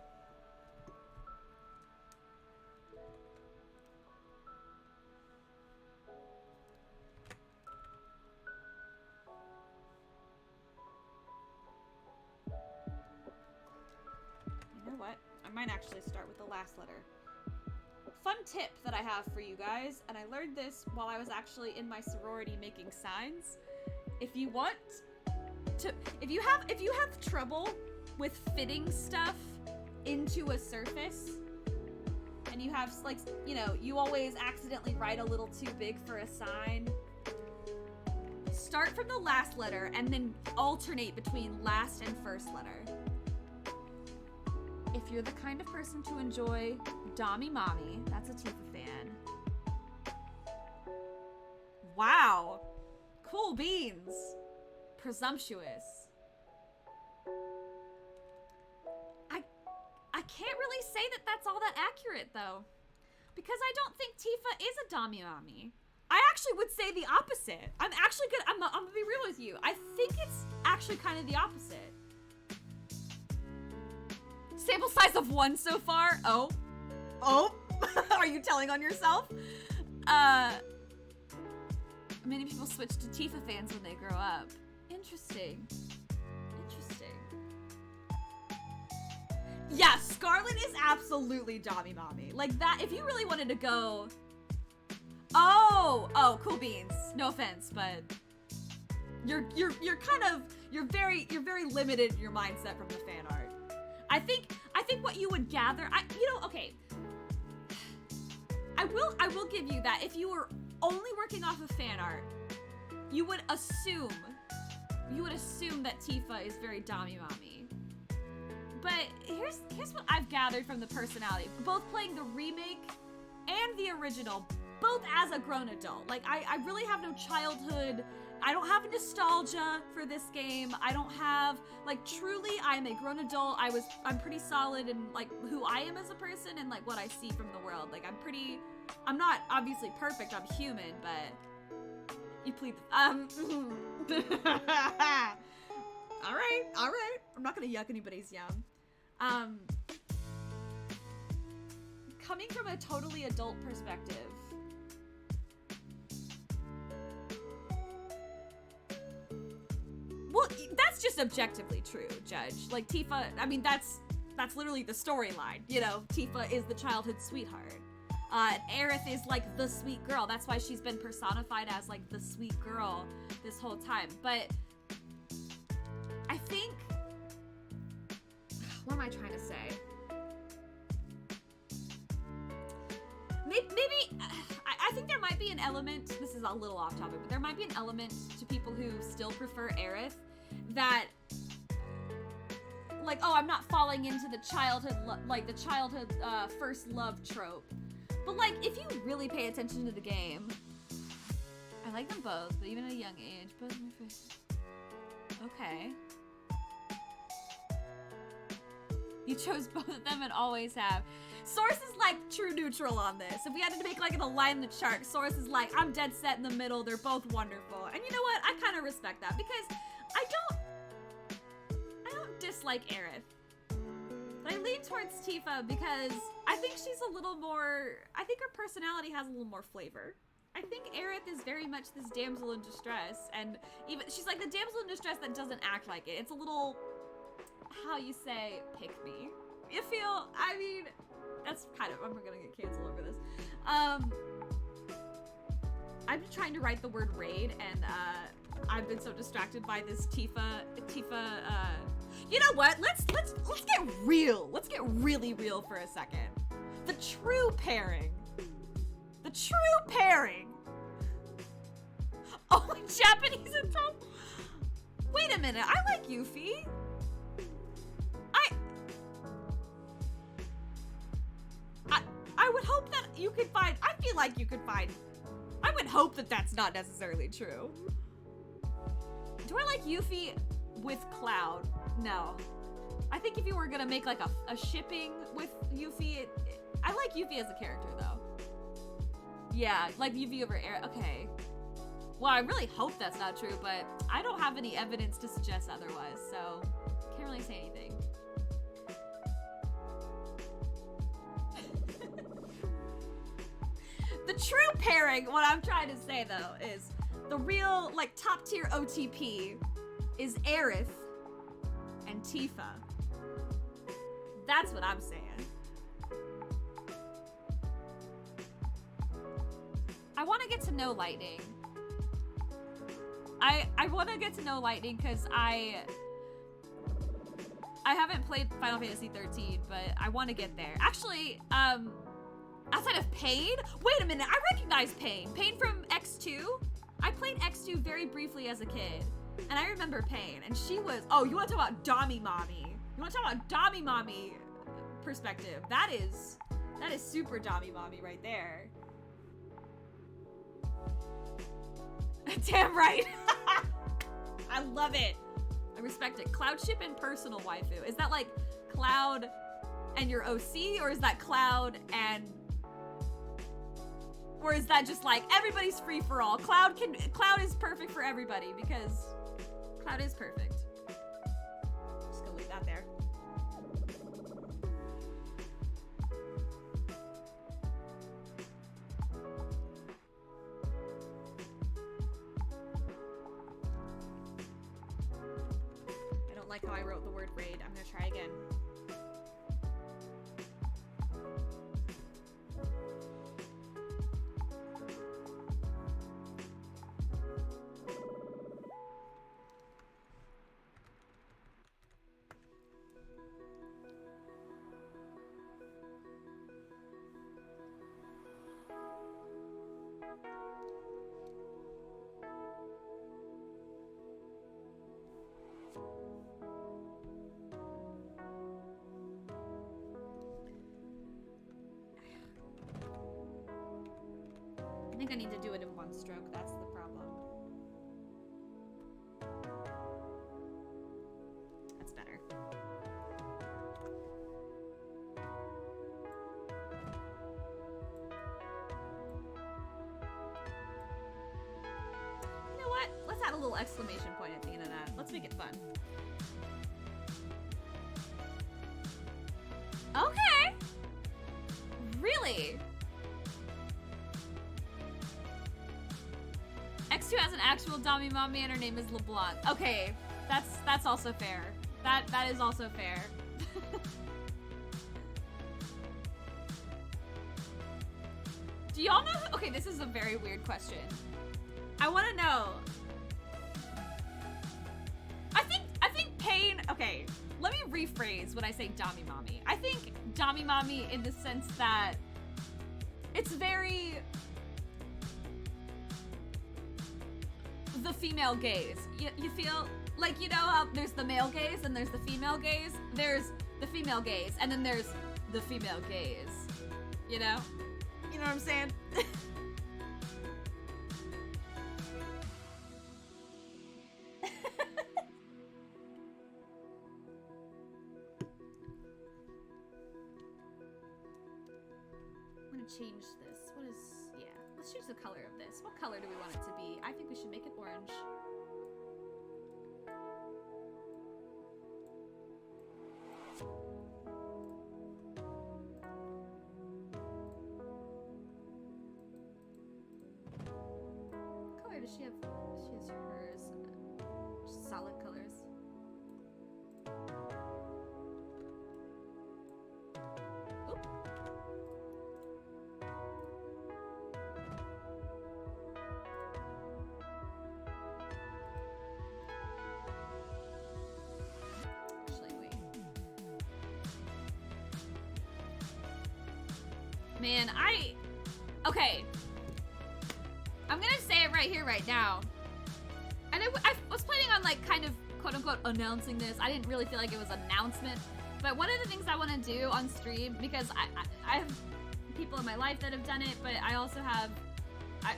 What? I might actually start with the last letter. Fun tip that I have for you guys, and I learned this while I was actually in my sorority making signs. If you have trouble with fitting stuff into a surface, and you have, like, you know, you always accidentally write a little too big for a sign, start from the last letter and then alternate between last and first letter. If you're the kind of person to enjoy Dommy Mommy, that's a Tifa fan. Wow. Cool beans. Presumptuous. I can't really say that that's all that accurate, though. Because I don't think Tifa is a Dommy Mommy. I actually would say the opposite. I'm gonna be real with you. I think it's actually kind of the opposite. Sample size of 1 so far. Oh. Are you telling on yourself? Many people switch to Tifa fans when they grow up. Interesting. Yeah, Scarlet is absolutely Dommy Mommy. Like that, if you really wanted to go... Oh, cool beans. No offense, but you're very limited in your mindset from the fan art. I think what you would gather, okay. I will give you that if you were only working off of fan art, you would assume you would assume that Tifa is very dommy-mommy. But here's what I've gathered from the personality. Both playing the remake and the original, both as a grown adult. Like, I really have no childhood. I don't have nostalgia for this game. I don't have, like, truly, I'm a grown adult. I'm pretty solid in, like, who I am as a person and, like, what I see from the world. Like, I'm not obviously perfect. I'm human, but you plead, all right. I'm not gonna yuck anybody's yum. Coming from a totally adult perspective, well, that's just objectively true, Judge. Like, Tifa, I mean, that's literally the storyline, you know? Tifa is the childhood sweetheart. Aerith is, like, the sweet girl. That's why she's been personified as, like, the sweet girl this whole time. But I think, what am I trying to say? Maybe I think there might be an element, this is a little off topic, but there might be an element to people who still prefer Aerith that, like, oh, I'm not falling into the childhood first love trope. But, like, if you really pay attention to the game, I like them both, but even at a young age, both my first. Okay. You chose both of them and always have. Source is, like, true neutral on this. If we had to make, like, an align the chart, Source is like, I'm dead set in the middle. They're both wonderful. And you know what? I kind of respect that because I don't dislike Aerith. But I lean towards Tifa because I think she's a little more, I think her personality has a little more flavor. I think Aerith is very much this damsel in distress, and even, she's like the damsel in distress that doesn't act like it. It's a little, how you say, pick me. You feel, I mean, that's kind of, I'm gonna get canceled over this. I've been trying to write the word raid, and I've been so distracted by this Tifa, you know what? Let's get real. Let's get really real for a second. The true pairing. The true pairing. Oh, Japanese and Tom. Wait a minute. I like Yuffie. I would hope that you could find. I feel like you could find. I would hope that that's not necessarily true. Do I like Yuffie with Cloud? No. I think if you were gonna make like a shipping with Yuffie, I like Yuffie as a character though. Yeah, like Yuffie over Air. Okay. Well, I really hope that's not true, but I don't have any evidence to suggest otherwise, so can't really say anything. The true pairing, what I'm trying to say though, is the real, like, top tier OTP is Aerith and Tifa. That's what I'm saying. I want to get to know Lightning. I want to get to know Lightning because I haven't played Final Fantasy 13, but I want to get there. Actually, outside of Pain? Wait a minute, I recognize Pain. Pain from X2? I played X2 very briefly as a kid, and I remember Pain, and she was, oh, you want to talk about Dommy Mommy. You want to talk about Dommy Mommy perspective. That is super Dommy Mommy right there. Damn right. I love it. I respect it. Cloud ship and personal waifu. Is that like Cloud and your OC, or is that Cloud and... Or is that just like everybody's free for all? Cloud is perfect for everybody because Cloud is perfect. Just gonna leave that there. I don't like how I wrote the word raid. I'm gonna try again. think I need to do it in one stroke. That's the problem. That's better. You know what? Let's add a little exclamation point at the end of that. Let's make it fun. Okay! Really? X2 has an actual Dami mommy and her name is LeBlanc. Okay, that's also fair. That is also fair. Do y'all know? Okay, this is a very weird question. I want to know. I think Pain. Okay, let me rephrase when I say Dami mommy. I think Dami mommy in the sense that it's very the female gaze. You feel like, you know how there's the male gaze and there's the female gaze? There's the female gaze and then there's the female gaze. You know? You know what I'm saying? I'm gonna change this. What is, yeah. Let's choose the color of this. What color do we want it to be? I think we should make it orange. What color does she have? She has hers. Solid colors. Oop. Actually, wait. Man, okay. I'm gonna say it right here, right now. And I was planning on, like, kind of, quote-unquote, announcing this. I didn't really feel like it was an announcement. But one of the things I want to do on stream, because I have people in my life that have done it, but I also have,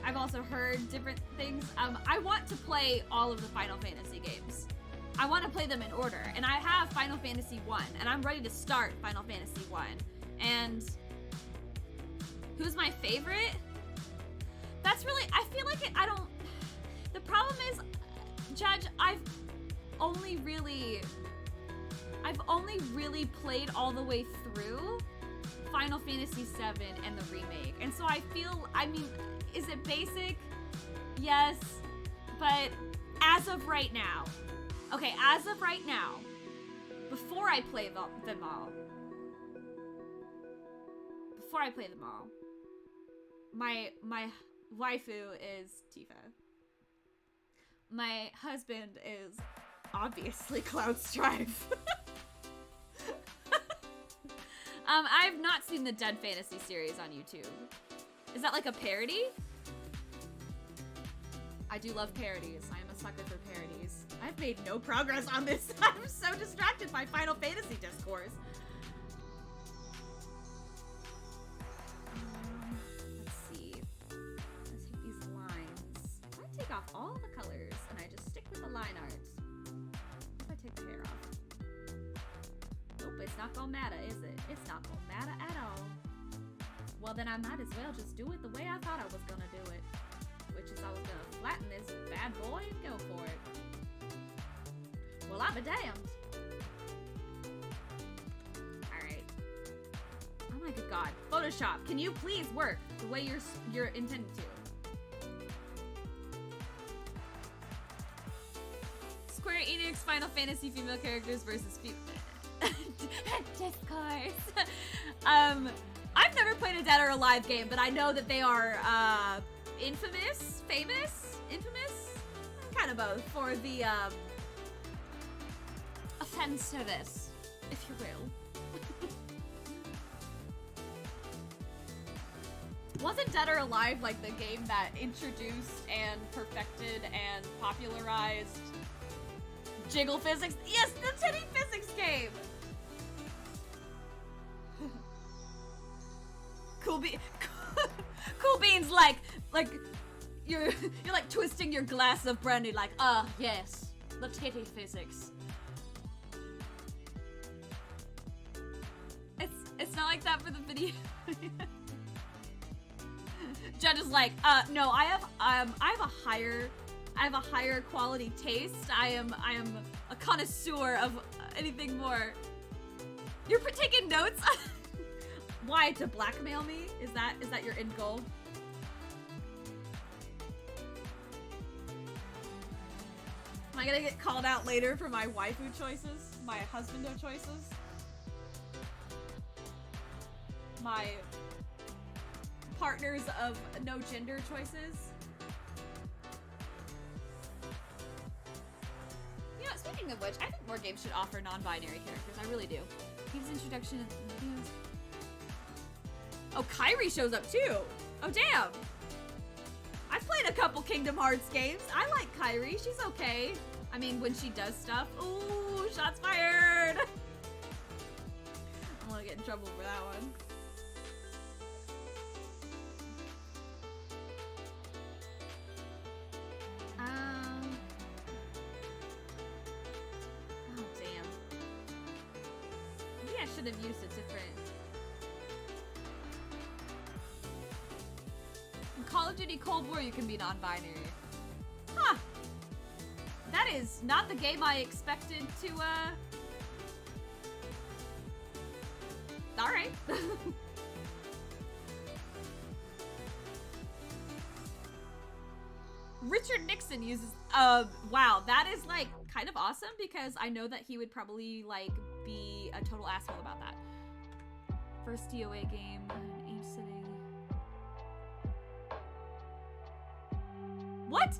I've also heard different things. I want to play all of the Final Fantasy games. I want to play them in order. And I have Final Fantasy 1, and I'm ready to start Final Fantasy 1. And who's my favorite? That's really, I feel like the problem is, Judge, I've only really played all the way through Final Fantasy VII and the remake. And so I feel, I mean, is it basic? Yes, but as of right now, okay, as of right now, before I play them all, my waifu is Tifa. My husband is obviously Cloud Strife. I've not seen the Dead Fantasy series on YouTube. Is that like a parody? I do love parodies. I am a sucker for parodies. I've made no progress on this. I'm so distracted by Final Fantasy discourse. Let's see. Let's take these lines. I take off all the colors and I just stick with the line art. If I take the hair off. Nope, it's not gonna matter, is it? It's not gonna matter at all. Well, then I might as well just do it the way I thought I was gonna do it. Which is I was gonna flatten this bad boy and go for it. Well, I'll be damned. Alright. Oh my good god. Photoshop, can you please work the way you're intended to? Square Enix Final Fantasy female characters versus discourse. I've never played a Dead or Alive game, but I know that they are infamous, kind of both, for the fan service, if you will. Wasn't Dead or Alive like the game that introduced and perfected and popularized jiggle physics? Yes, the titty physics game! Cool Beans like Like, you're like twisting your glass of brandy like, yes, the titty physics. It's not like that for the video. Judge is like, no, I have a higher quality taste. I am a connoisseur of anything more. You're taking notes? Why, to blackmail me? Is that your end goal? Am I gonna get called out later for my waifu choices? My husbando choices? My partners of no gender choices? You know, speaking of which, I think more games should offer non-binary characters. I really do. Game's introduction in videos. Oh, Kairi shows up too! Oh, damn! I've played a couple Kingdom Hearts games. I like Kairi. She's okay. I mean, when she does stuff. Ooh, shots fired! I'm gonna get in trouble for that one. Oh, damn. Maybe I should have used a different... In Call of Duty Cold War, you can be non-binary. Huh. That is not the game I expected to, Alright. Richard Nixon uses, wow, that is, like, kind of awesome because I know that he would probably, like, be a total asshole about that. First DOA game in each city. What?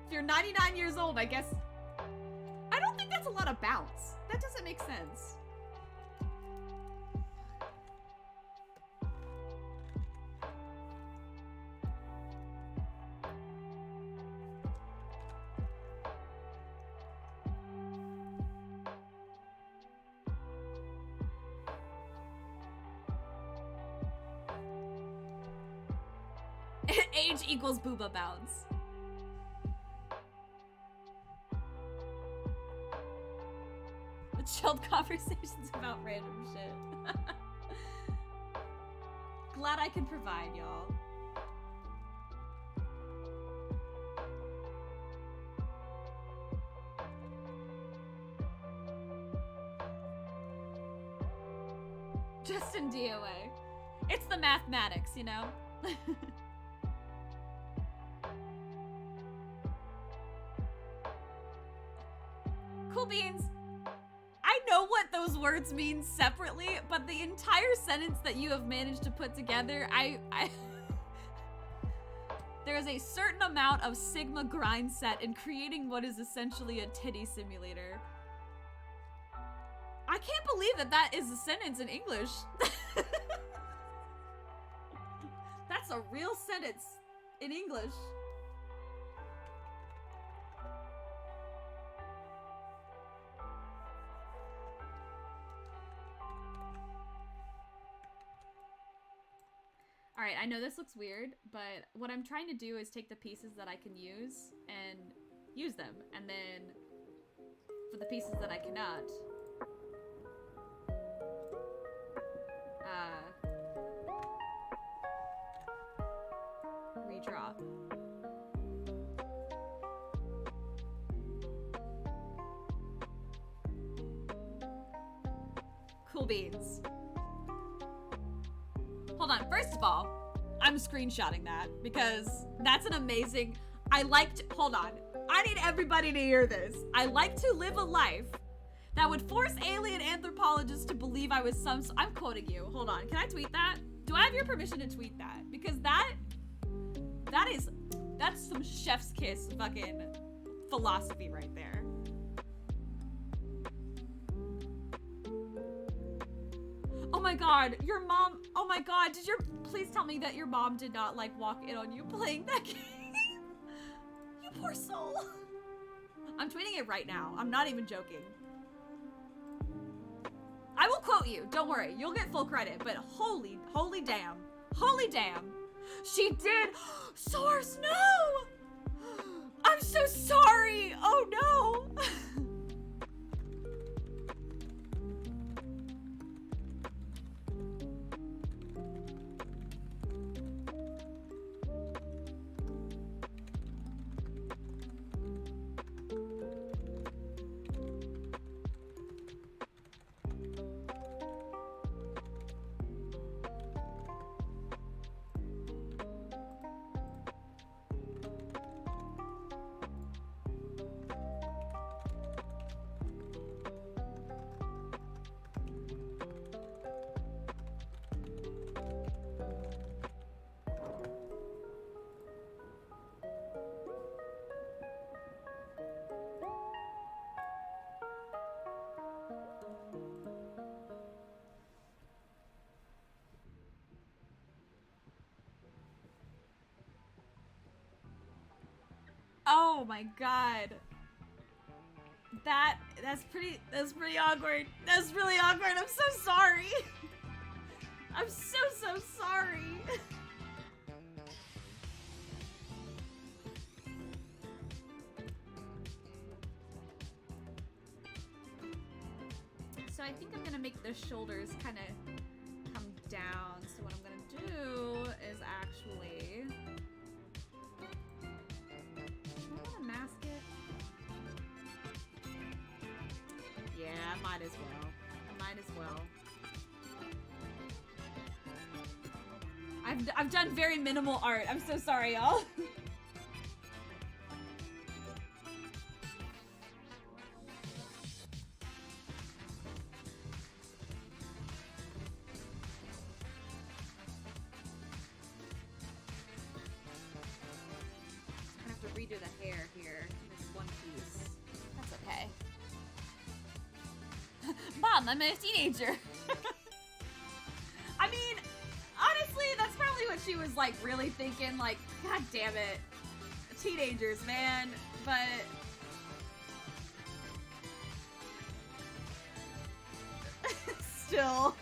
If you're 99 years old, I guess. I don't think that's a lot of bounce. That doesn't make sense. Age equals booba bounce. The chilled conversations about random shit. Glad I can provide, y'all. Just in DOA. It's the mathematics, you know? Cool beans. I know what those words mean separately, but the entire sentence that you have managed to put together, there is a certain amount of Sigma grind set in creating what is essentially a titty simulator. I can't believe that that is a sentence in English. That's a real sentence in English. All right, I know this looks weird, but what I'm trying to do is take the pieces that I can use and use them. And then for the pieces that I cannot, redraw. Cool beans. Hold on, first of all, I'm screenshotting that because that's an amazing, hold on. I need everybody to hear this. I like to live a life that would force alien anthropologists to believe I was I'm quoting you. Hold on, can I tweet that? Do I have your permission to tweet that? Because that's some chef's kiss fucking philosophy right there. Oh my god, your mom, oh my god, please tell me that your mom did not like walk in on you playing that game? You poor soul. I'm tweeting it right now. I'm not even joking. I will quote you. Don't worry. You'll get full credit. But holy damn. Holy damn. She did. Source, no! I'm so sorry. Oh, no. Oh my god. That's pretty awkward. That's really awkward. I'm so sorry. I'm so sorry. So I think I'm gonna make the shoulders kind of come down. So what I'm gonna do is actually, mask it. Yeah, I might as well. I've done very minimal art. I'm so sorry, y'all. Redo the hair here. This one piece. That's okay. Mom, I'm a teenager. I mean, honestly, that's probably what she was like really thinking. Like, god damn it, teenagers, man. But still.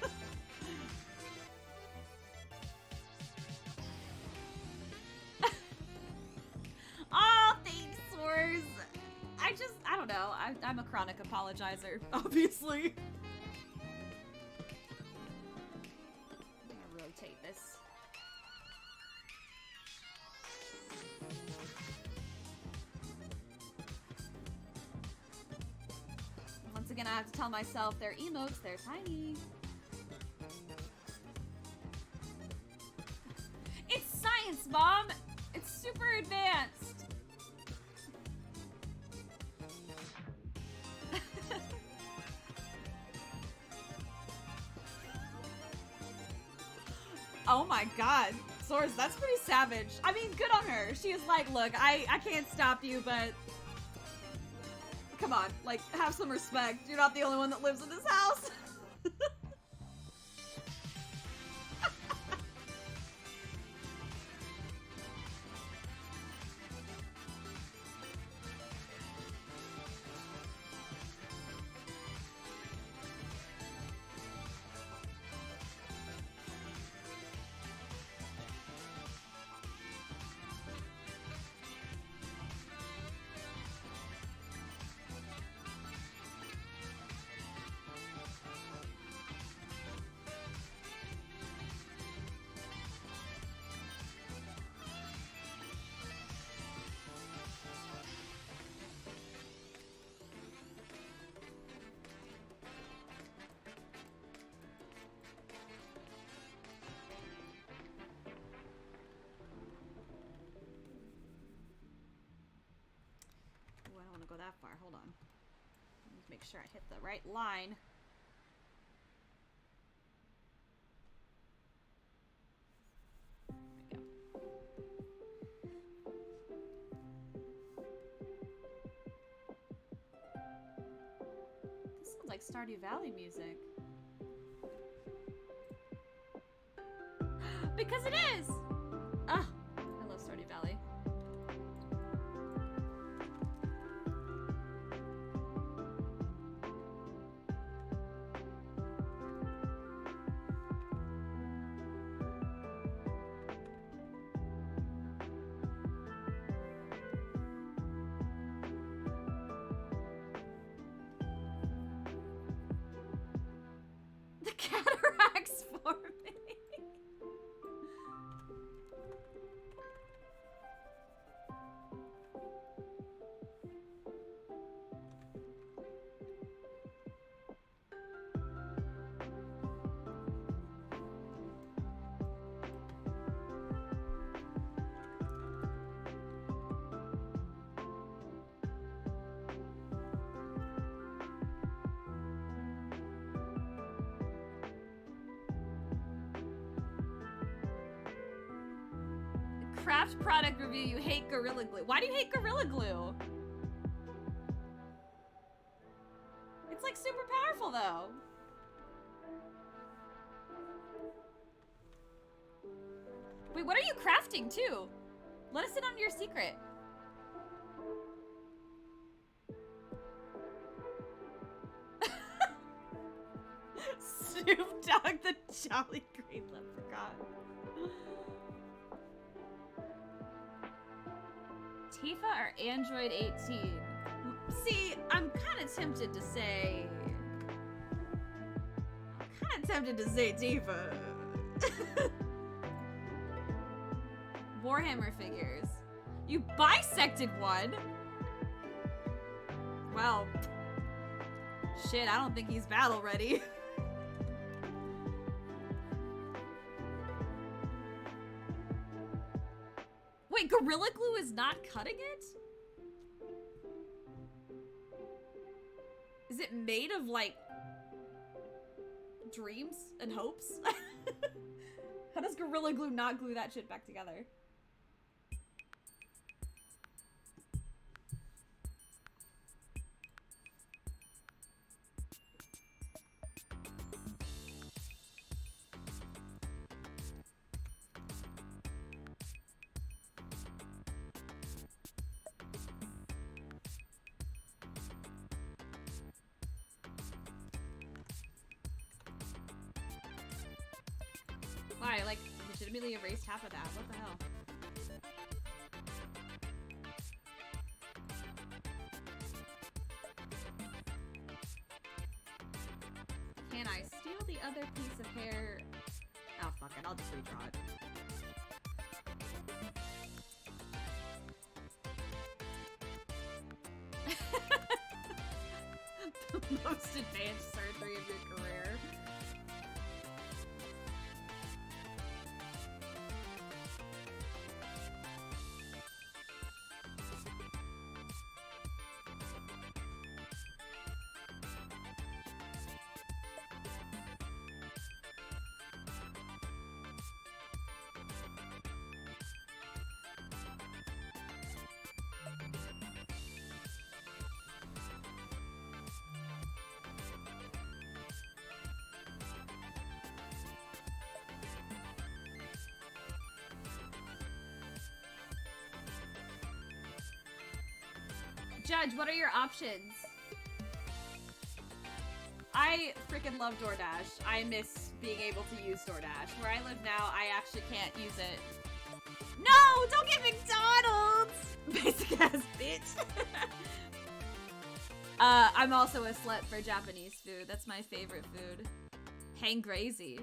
Oh, thanks, Soars. I don't know. I'm a chronic apologizer, obviously. I'm gonna rotate this. Once again, I have to tell myself they're emotes, they're tiny. It's science, Mom! It's super advanced! Oh my god. Source, that's pretty savage. I mean, good on her. She is like, look, I can't stop you, but come on, like, have some respect. You're not the only one that lives in this house. Go that far. Hold on. Let me make sure I hit the right line. There we go. This sounds like Stardew Valley music. Because it is! Ah, I love Stardew Valley. The cataracts forming. Craft product review, you hate Gorilla Glue. Why do you hate Gorilla Glue? It's like super powerful though. Wait, what are you crafting too? Let us in on your secret. Snoop Dogg the Jolly Green Leprechaun. Tifa or Android 18? See, I'm kind of tempted to say... Tifa. Warhammer figures. You bisected one? Well... Shit, I don't think he's battle ready. Wait, Gorilla Glue is not cutting it? Is it made of, like, dreams and hopes? How does Gorilla Glue not glue that shit back together? Why? Like, legitimately erased half of that. What the hell? Can I steal the other piece of hair? Oh, fuck it. I'll just redraw it. The most advanced surgery of your career. Judge, what are your options? I freaking love DoorDash. I miss being able to use DoorDash. Where I live now, I actually can't use it. No! Don't get McDonald's! Basic ass bitch. I'm also a slut for Japanese food. That's my favorite food. Hang crazy.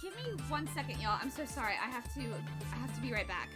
Give me 1 second, y'all. I'm so sorry. I have to be right back.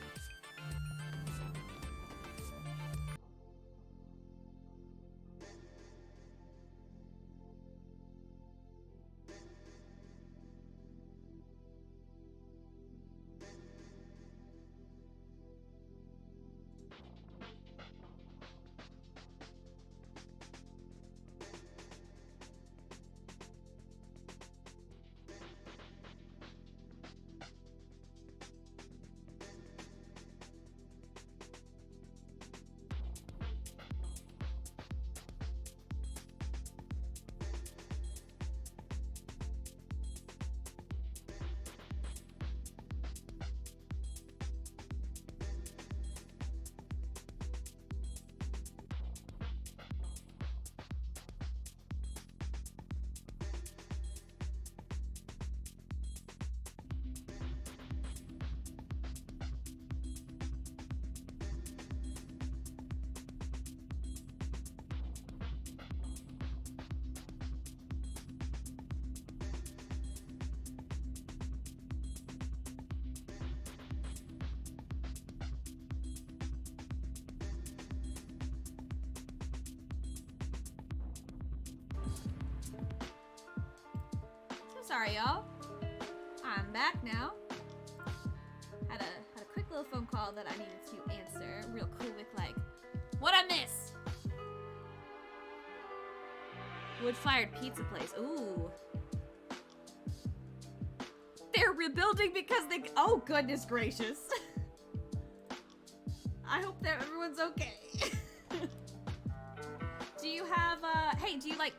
Sorry, y'all. I'm back now. Had a quick little phone call that I needed to answer real quick, like, what I miss? Wood-fired pizza place. Ooh. They're rebuilding because they... Oh, goodness gracious. I hope that everyone's okay. Do you have, hey, do you like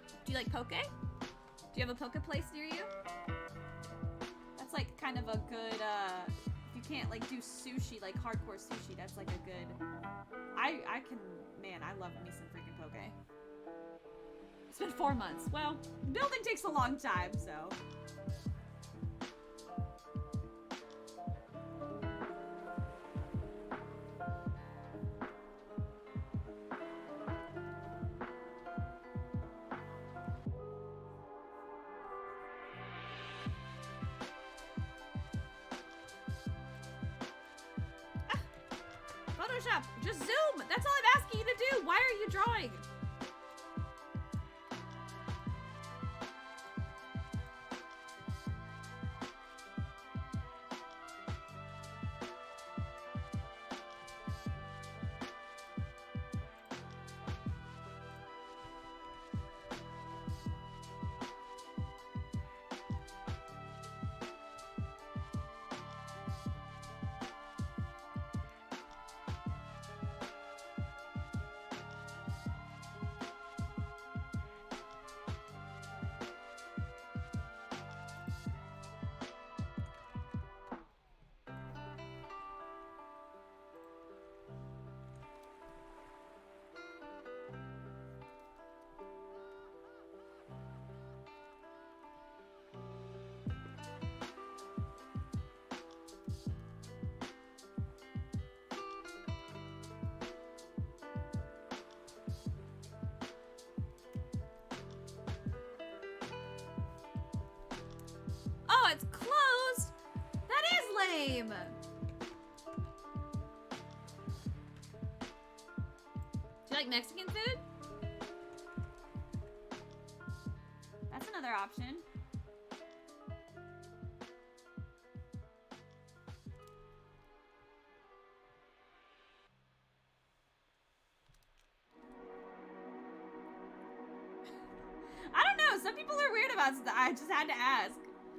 poke? Do you have a poke place near you? That's like kind of a good, if you can't like do sushi, like hardcore sushi, that's like a good, I can, man, I love me some freaking poke. It's been 4 months. Well, building takes a long time, so. Photoshop, just zoom. That's all I'm asking you to do. Why are you drawing? Oh, it's closed. That is lame. Do you like Mexican food? That's another option. I don't know. Some people are weird about stuff. I just had to ask.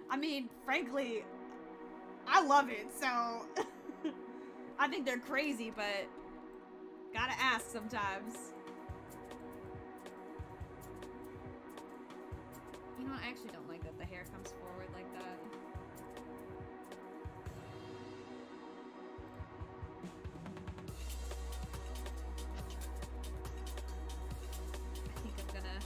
I mean, frankly, I love it, so I think they're crazy, but gotta ask sometimes. You know what? I actually don't like that the hair comes forward like that. I think I'm gonna...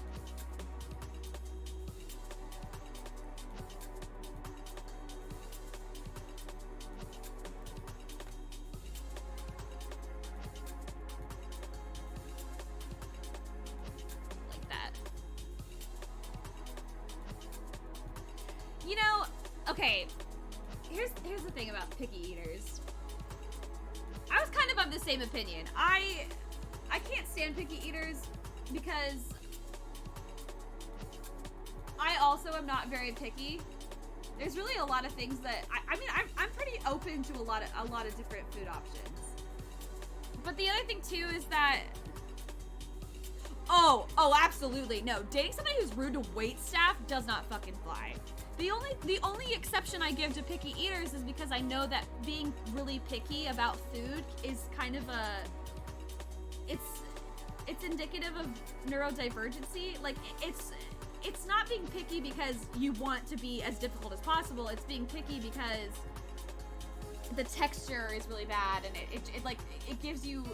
You know, okay, here's the thing about picky eaters. I was kind of of the same opinion. I can't stand picky eaters because I also am not very picky. There's really a lot of things that I mean I'm pretty open to a lot of different food options. But the other thing too is that oh absolutely no, dating somebody who's rude to waitstaff does not fucking fly. The only exception I give to picky eaters is because I know that being really picky about food is kind of it's indicative of neurodivergency. Like it's not being picky because you want to be as difficult as possible. It's being picky because the texture is really bad and it gives you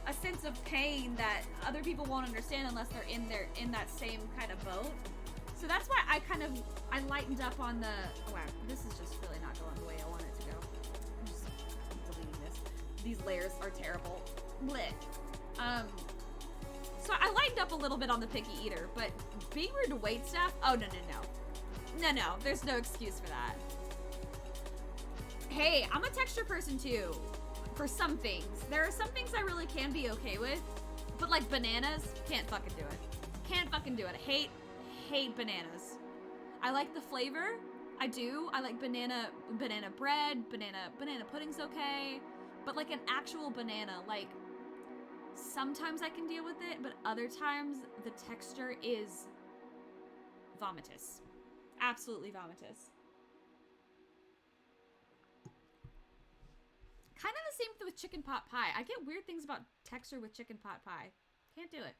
a sense of pain that other people won't understand unless they're in that same kind of boat. So that's why I lightened up on the, oh wow, this is just really not going the way I want it to go. I'm just deleting this. These layers are terrible. Blech. So I lightened up a little bit on the picky eater, but being rude to waitstaff, oh no, there's no excuse for that. Hey, I'm a texture person too, for some things. There are some things I really can be okay with, but like bananas, can't fucking do it. Can't fucking do it. I hate bananas. I like the flavor, I do. I like banana bread, banana pudding's okay. But like an actual banana, like sometimes I can deal with it, but other times the texture is vomitous. Absolutely vomitous. Kind of the same with chicken pot pie. I get weird things about texture with chicken pot pie. Can't do it.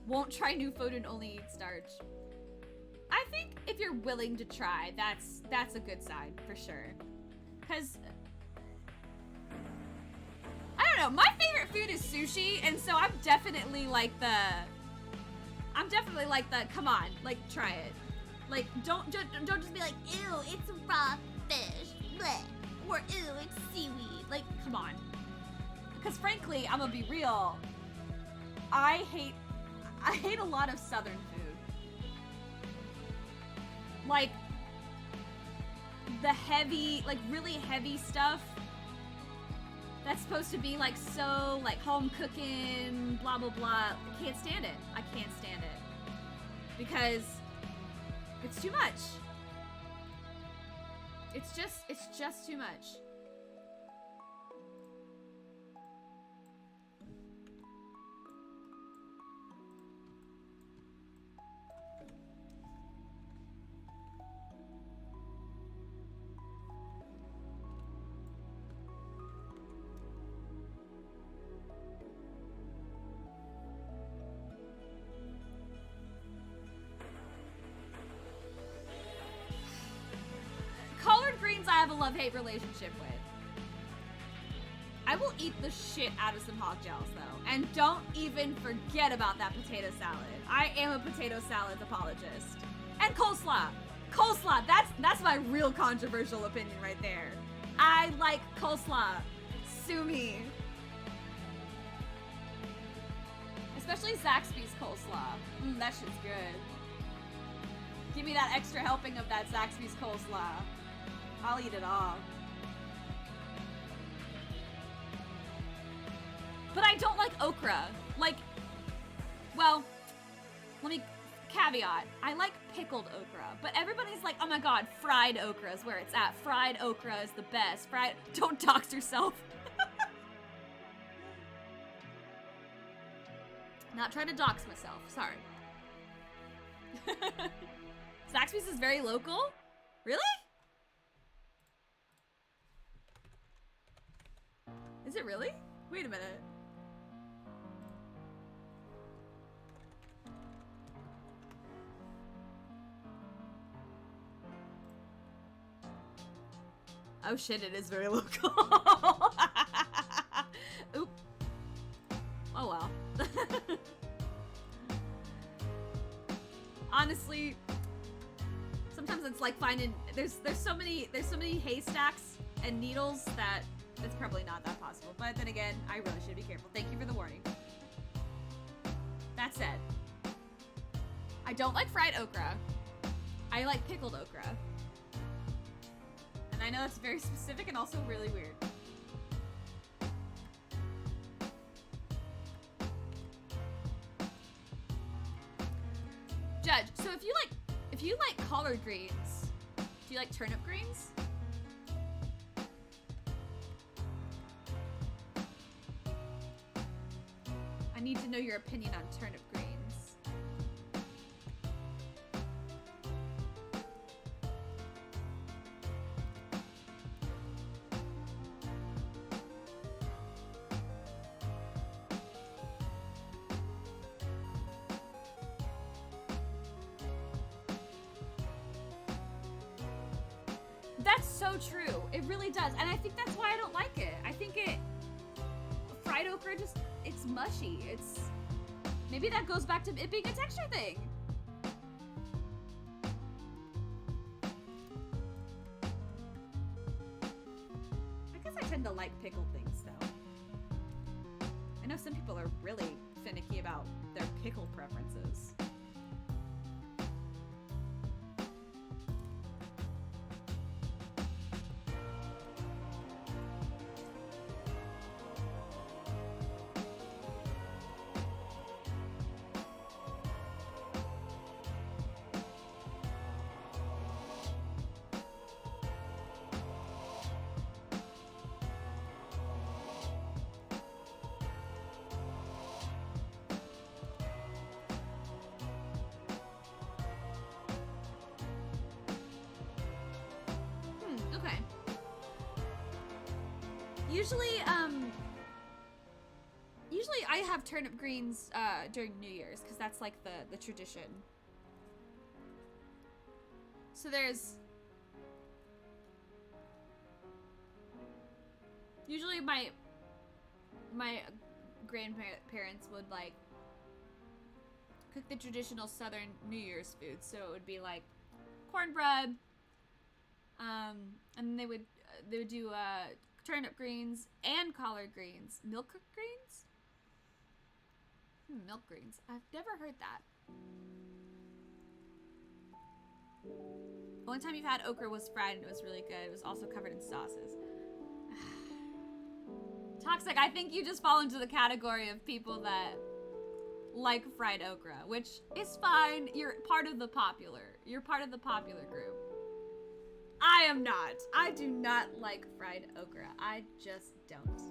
Won't try new food and only eat starch. I think if you're willing to try, that's a good sign for sure. Cause I don't know, my favorite food is sushi, and so I'm definitely like the come on, like try it. Like don't just be like, ew, it's raw fish, bleh, or ew, it's seaweed. Like come on. Cause frankly, I'm gonna be real. I hate a lot of southern food. Like the heavy, like really heavy stuff that's supposed to be like so like home cooking, blah blah blah. Can't stand it. I can't stand it because it's too much. It's just too much. I have a love-hate relationship with. I will eat the shit out of some hog gels though. And don't even forget about that potato salad. I am a potato salad apologist. And coleslaw. Coleslaw, that's my real controversial opinion right there. I like coleslaw. Sue me. Especially Zaxby's coleslaw. That shit's good. Give me that extra helping of that Zaxby's coleslaw. I'll eat it all. But I don't like okra. Like, well, let me caveat. I like pickled okra, but everybody's like, oh my god, fried okra is where it's at. Fried okra is the best. Fried, don't dox yourself. Not trying to dox myself, sorry. Zaxby's is very local? Really? Is it really? Wait a minute. Oh shit, it is very local. Oop. Oh well. Honestly, sometimes it's like finding there's so many haystacks and needles that it's probably not that possible. But then again, I really should be careful. Thank you for the warning. That said, I don't like fried okra. I like pickled okra. And I know that's very specific and also really weird. Judge, so if you like collard greens, do you like turnip greens? I need to know your opinion on turnip greens. That's so true. It really does. And I think that's why I don't like it. I think fried okra just, it's mushy. Maybe that goes back to it being a texture thing. I guess I tend to like pickled things though. I know some people are really finicky about their pickle preferences. Usually, usually I have turnip greens during New Year's because that's like the tradition. So there's usually my grandparents would like cook the traditional Southern New Year's food. So it would be like cornbread, and they would do turnip greens and collard greens, milk greens. Milk greens. I've never heard that. The only time you've had okra was fried and it was really good. It was also covered in sauces. Toxic, I think you just fall into the category of people that like fried okra, which is fine. You're part of the popular group. I am not. I do not like fried okra. I just don't.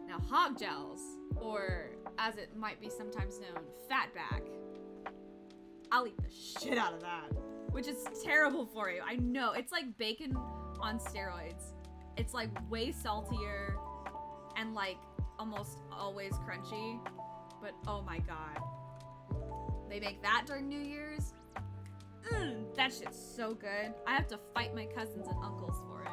Now, hog gels, or as it might be sometimes known, fatback. I'll eat the shit out of that, which is terrible for you. I know, it's like bacon on steroids. It's like way saltier and like almost always crunchy, but oh my god. They make that during New Year's. That shit's so good. I have to fight my cousins and uncles for it.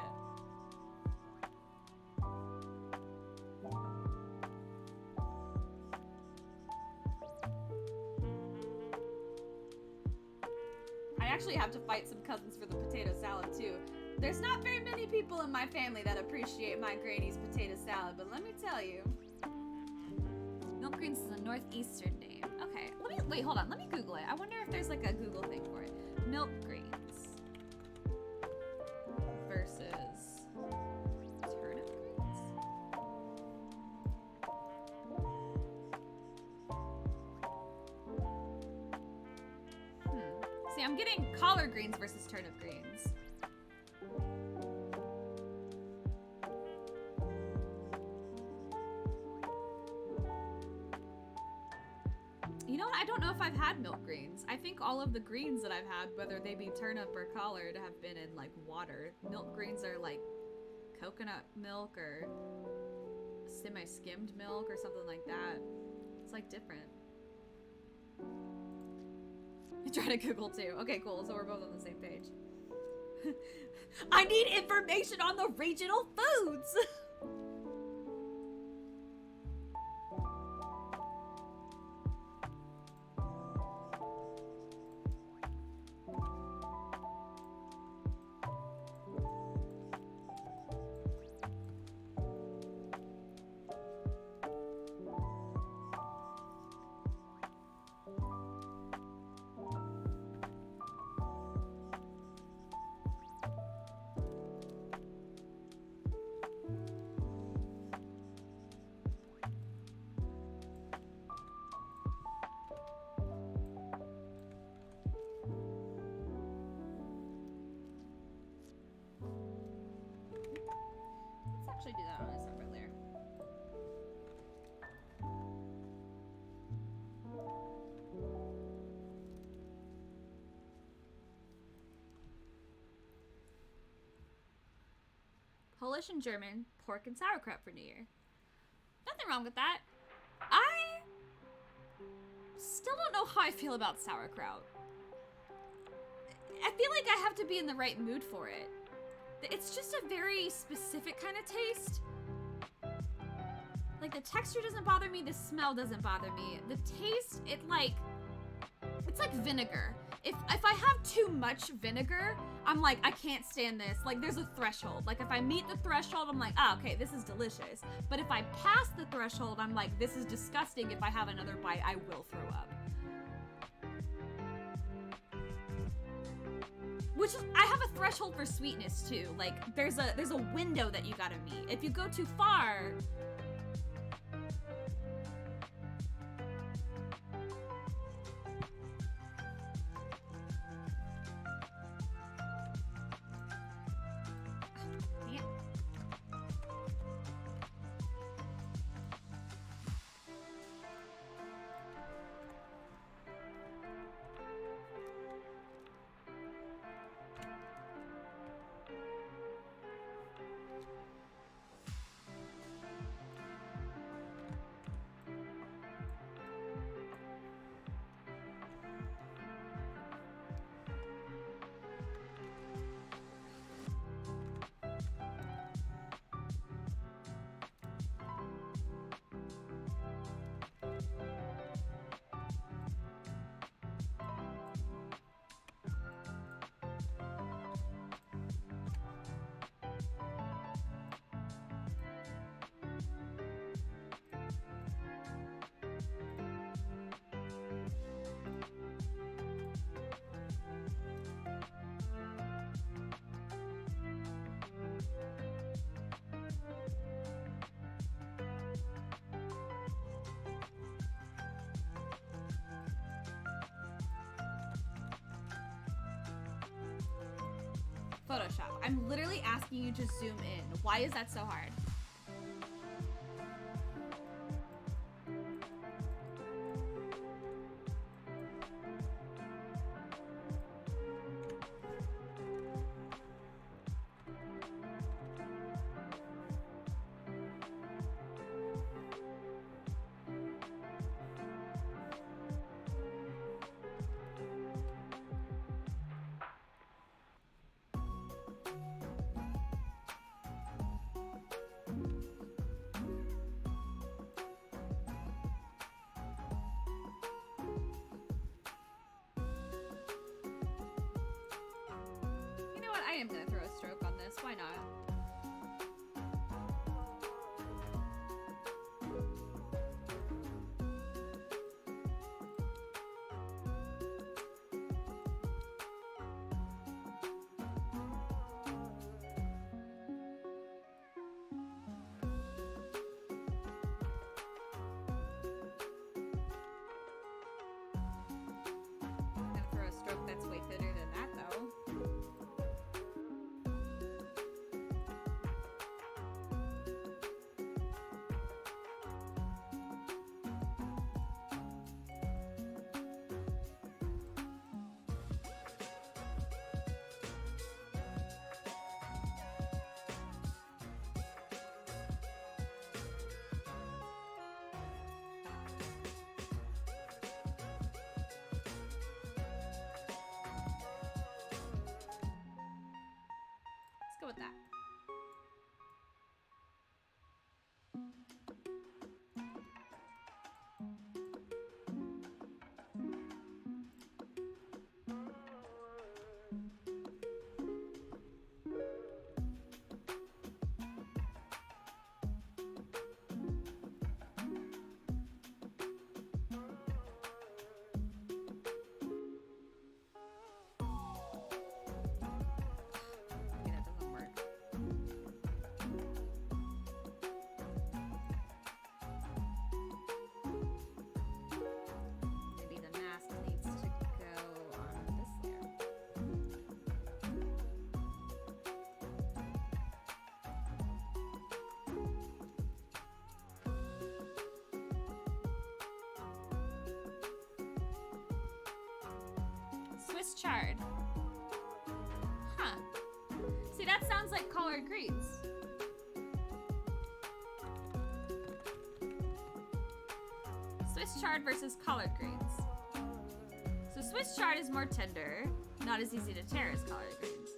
I actually have to fight some cousins for the potato salad too. There's not very many people in my family that appreciate my granny's potato salad, but let me tell you. Milk greens is a northeastern name. Okay, wait, hold on, let me Google it. I wonder if there's like a Google thing for it. Milk greens versus turnip greens. See, I'm getting collard greens versus turnip greens. You know what? I don't know if I've had milk greens. I think all of the greens that I've had, whether they be turnip or collard, have been in like water. Milk greens are like coconut milk or semi-skimmed milk or something like that. It's like different. I try to Google too. Okay, cool. So we're both on the same page. I need information on the regional foods. Actually do that on a separate layer. Polish and German pork and sauerkraut for New Year. Nothing wrong with that. I still don't know how I feel about sauerkraut. I feel like I have to be in the right mood for it. It's just a very specific kind of taste. Like, the texture doesn't bother me, the smell doesn't bother me. The taste, it's like vinegar. If I have too much vinegar, I'm like, I can't stand this. Like, there's a threshold. Like, if I meet the threshold, I'm like, ah, okay, this is delicious. But if I pass the threshold, I'm like, this is disgusting. If I have another bite, I will throw up. Which is, I have a threshold for sweetness too. Like, there's a window that you gotta meet. If you go too far, yeah. Photoshop. I'm literally asking you to zoom in. Why is that so hard? I am gonna throw a stroke on this. Why not? I'm gonna throw a stroke that's way thinner than that, though. Let's go with that. Swiss chard. Huh. See, that sounds like collard greens. Swiss chard versus collard greens. So Swiss chard is more tender, not as easy to tear as collard greens.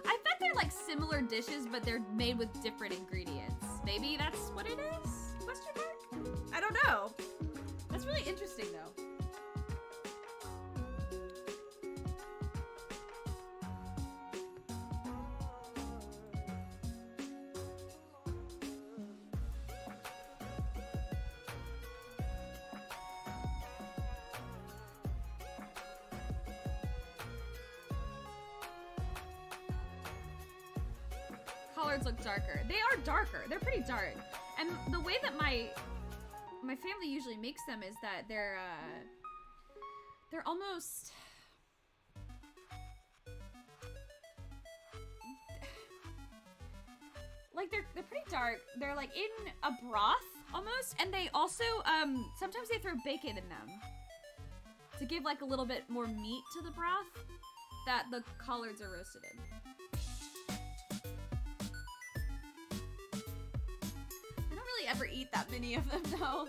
I bet they're like similar dishes, but they're made with different ingredients. Maybe that's what it is? Question mark? I don't know. That's really interesting though. Collards look darker. They are darker. They're pretty dark. And the way that my family usually makes them is that they're almost like they're pretty dark. They're like in a broth almost, and they also sometimes they throw bacon in them to give like a little bit more meat to the broth that the collards are roasted in. Ever eat that many of them though.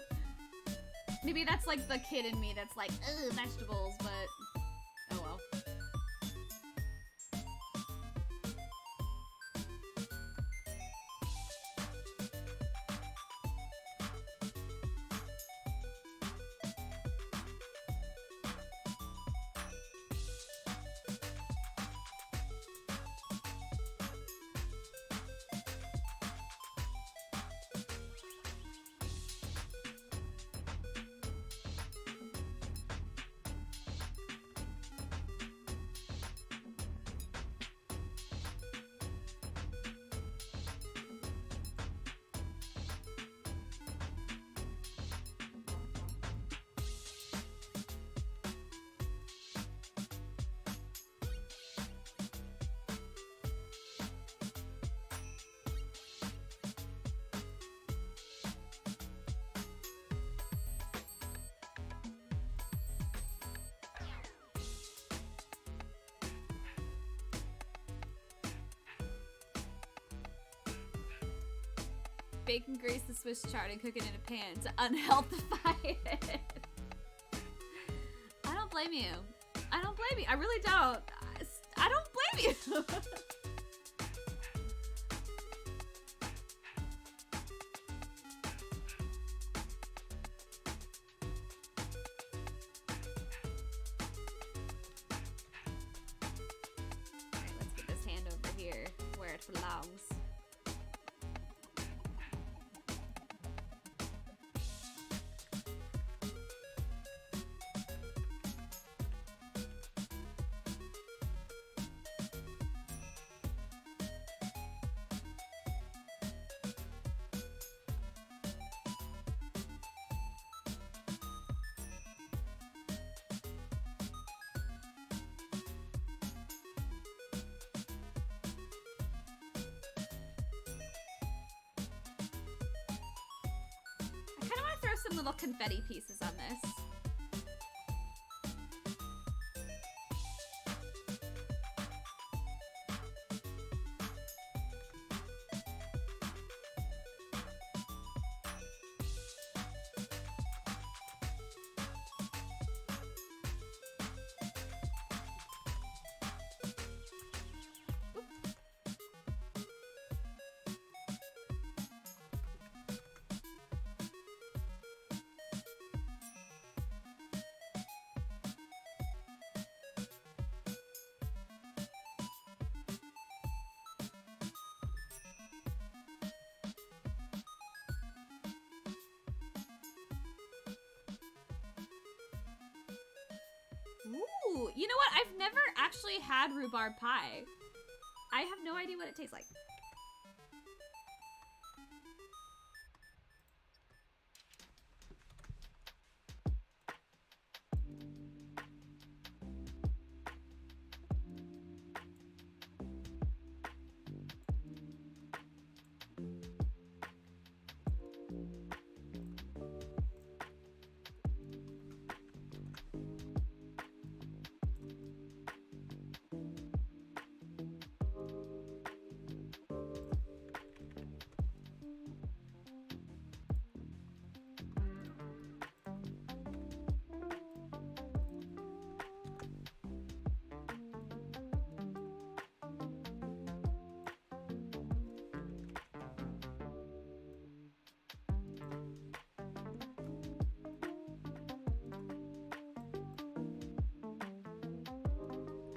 Maybe that's like the kid in me that's like, ugh, vegetables, but oh well. bake and grease the Swiss chard and cook it in a pan to unhealthify it. I don't blame you. I don't blame you. I really don't. I don't blame you. Alright, let's get this hand over here where it belongs. Some little confetti pieces on this. Ooh, you know what? I've never actually had rhubarb pie. I have no idea what it tastes like.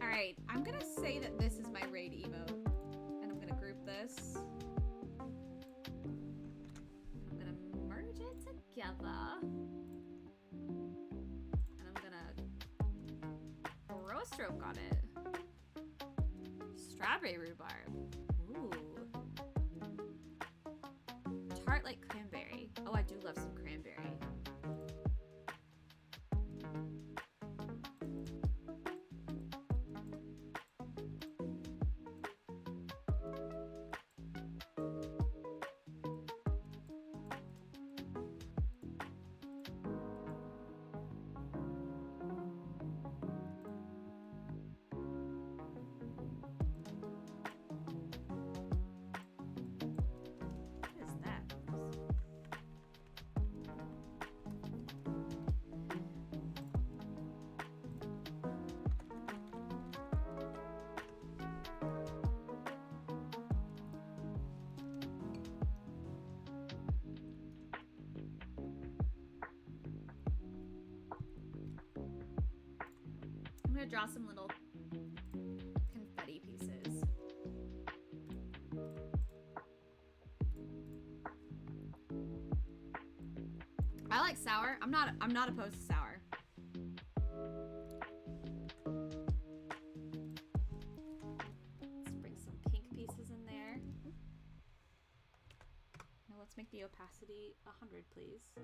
Alright, I'm gonna say that this is my raid emote. And I'm gonna group this. I'm gonna merge it together. And I'm gonna throw a stroke on it. Strawberry rhubarb. Ooh. Tart like cranberry. Oh, I do love some cranberry. I'm gonna draw some little confetti pieces. I like sour. I'm not opposed to sour. Let's bring some pink pieces in there. Now let's make the opacity 100, please.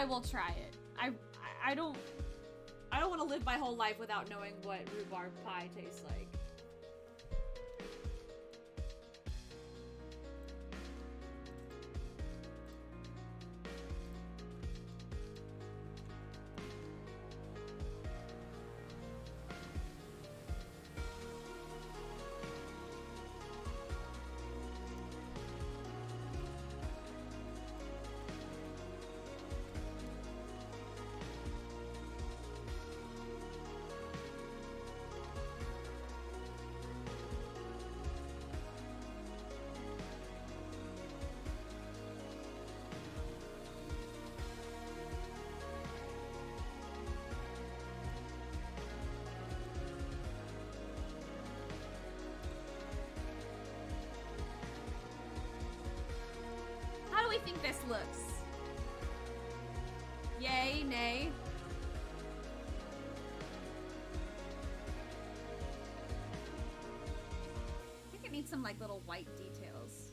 I will try it. I don't want to live my whole life without knowing what rhubarb pie tastes like. How do we think this looks? Yay, nay? I think it needs some like little white details.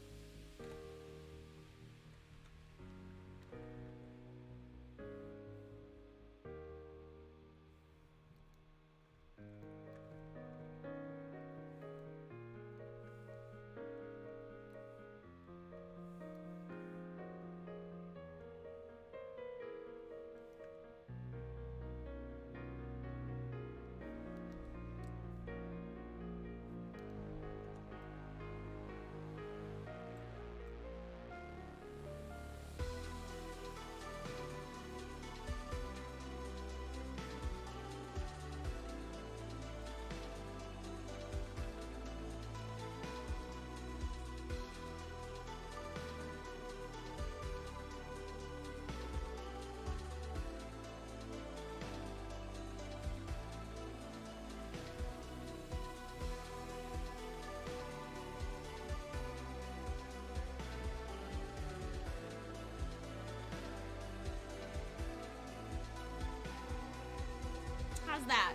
How's that?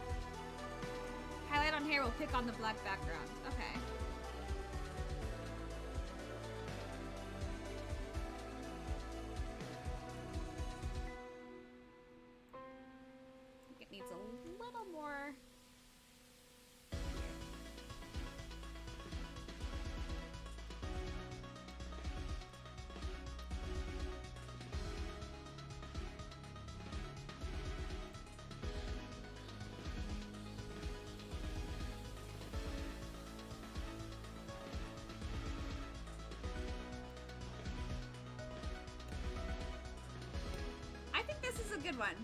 Highlight on hair will pick on the black background. Okay. I think it needs a little more. This is a good one.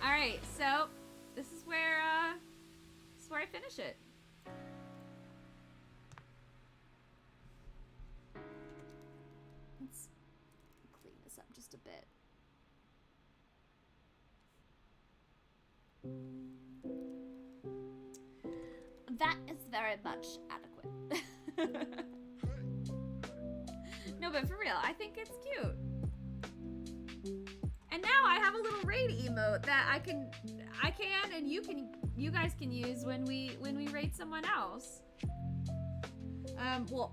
All right, so this is where I finish it. Let's clean this up just a bit. That is very much adequate. No, but for real, I think it's cute. And now I have a little raid emote that I can and you guys can use when we raid someone else. Well,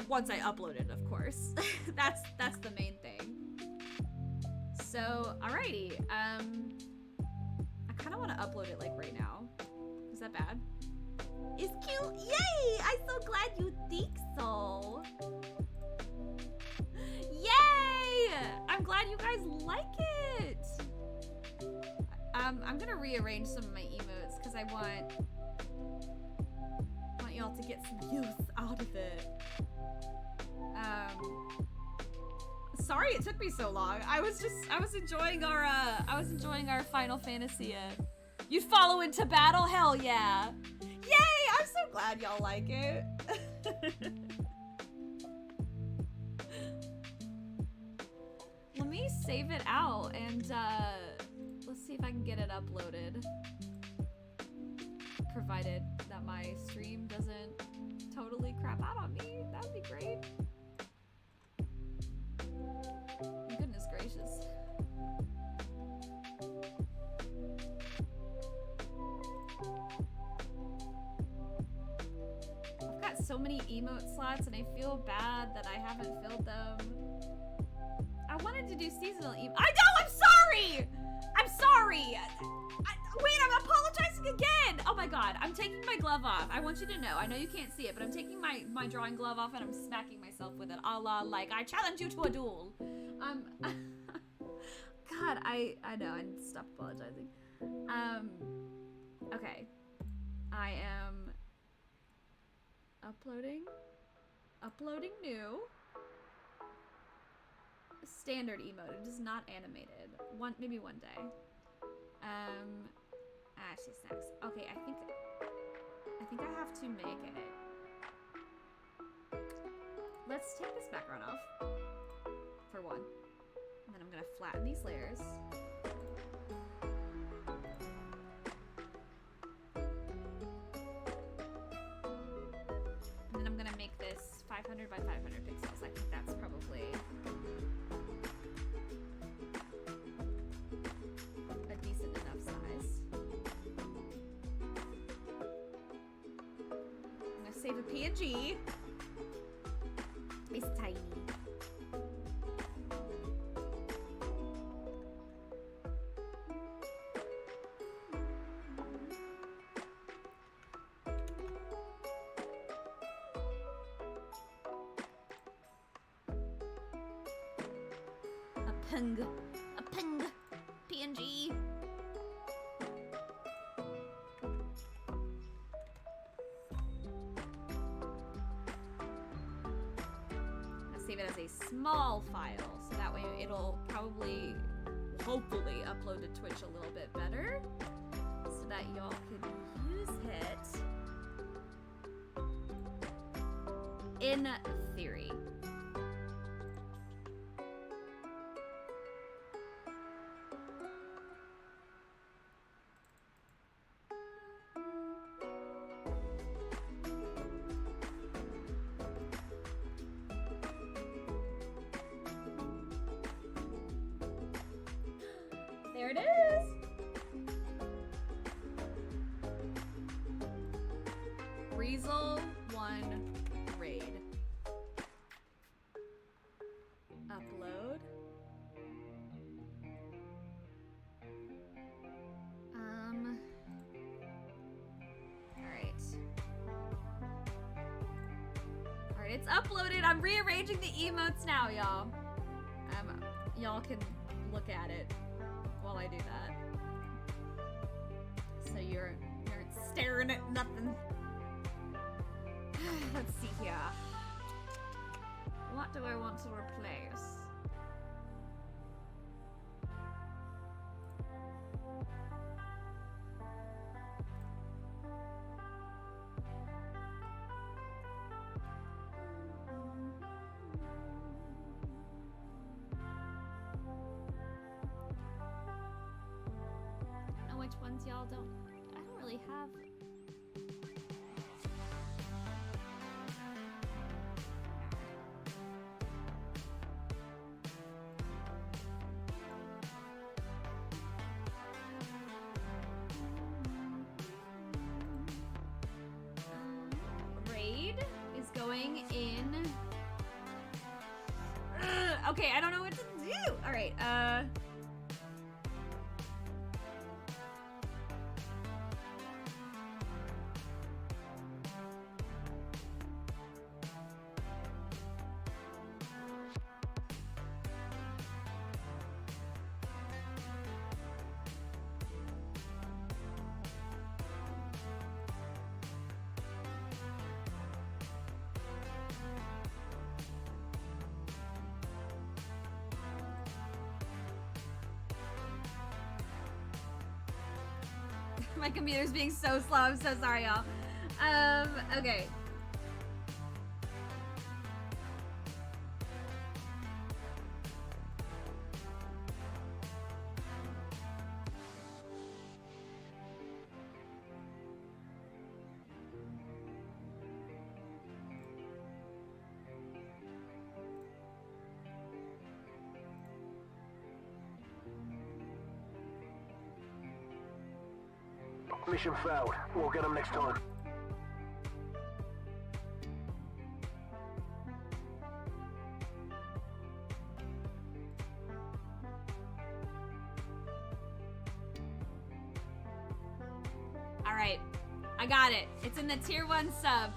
once I upload it, of course. that's the main thing. So, alrighty. I kind of want to upload it like right now. Is that bad? It's cute. Yay! I'm so glad you think so. Yay! I'm glad you guys like it. I'm gonna rearrange some of my emotes because I want y'all to get some use out of it. Sorry it took me so long. I was enjoying our Final Fantasy. You'd follow into battle? Hell yeah! Yay! I'm so glad y'all like it. Let me save it out and let's see if I can get it uploaded. Provided that my stream doesn't totally crap out on me. That would be great. Goodness gracious. I've got so many emote slots and I feel bad that I haven't filled them. I wanted to do seasonal emote. I know, I'm sorry! I'm sorry! Wait, I'm apologizing again! Oh my god, I'm taking my glove off. I want you to know, I know you can't see it, but I'm taking my drawing glove off and I'm smacking myself with it, a la, like, I challenge you to a duel. God, I know, I need to stop apologizing. Okay. I am uploading new. Standard emote, it is not animated. Maybe one day. She snacks. Okay, I think I have to make it. Let's take this background off, for one. And then I'm gonna flatten these layers. And then I'm gonna make this 500 by 500 pixels. I think that's probably a decent enough size. I'm gonna save a PNG. It's tiny. A pung PNG. I'll save it as a small file, so that way it'll probably, hopefully, upload to Twitch a little bit better, so that y'all can use it in theory. There it is. Reasel 1 raid. Upload. Alright, it's uploaded. I'm rearranging the emotes now, y'all. Y'all can look at it while I do that. So you aren't staring at nothing. Let's see here. What do I want to replace? Which ones y'all don't. I don't really have. Raid is going in. Okay, I don't know what to do. All right. My computer's being so slow. I'm so sorry, y'all. Okay. Mission failed. We'll get them next time. I got it. It's in the tier 1 sub.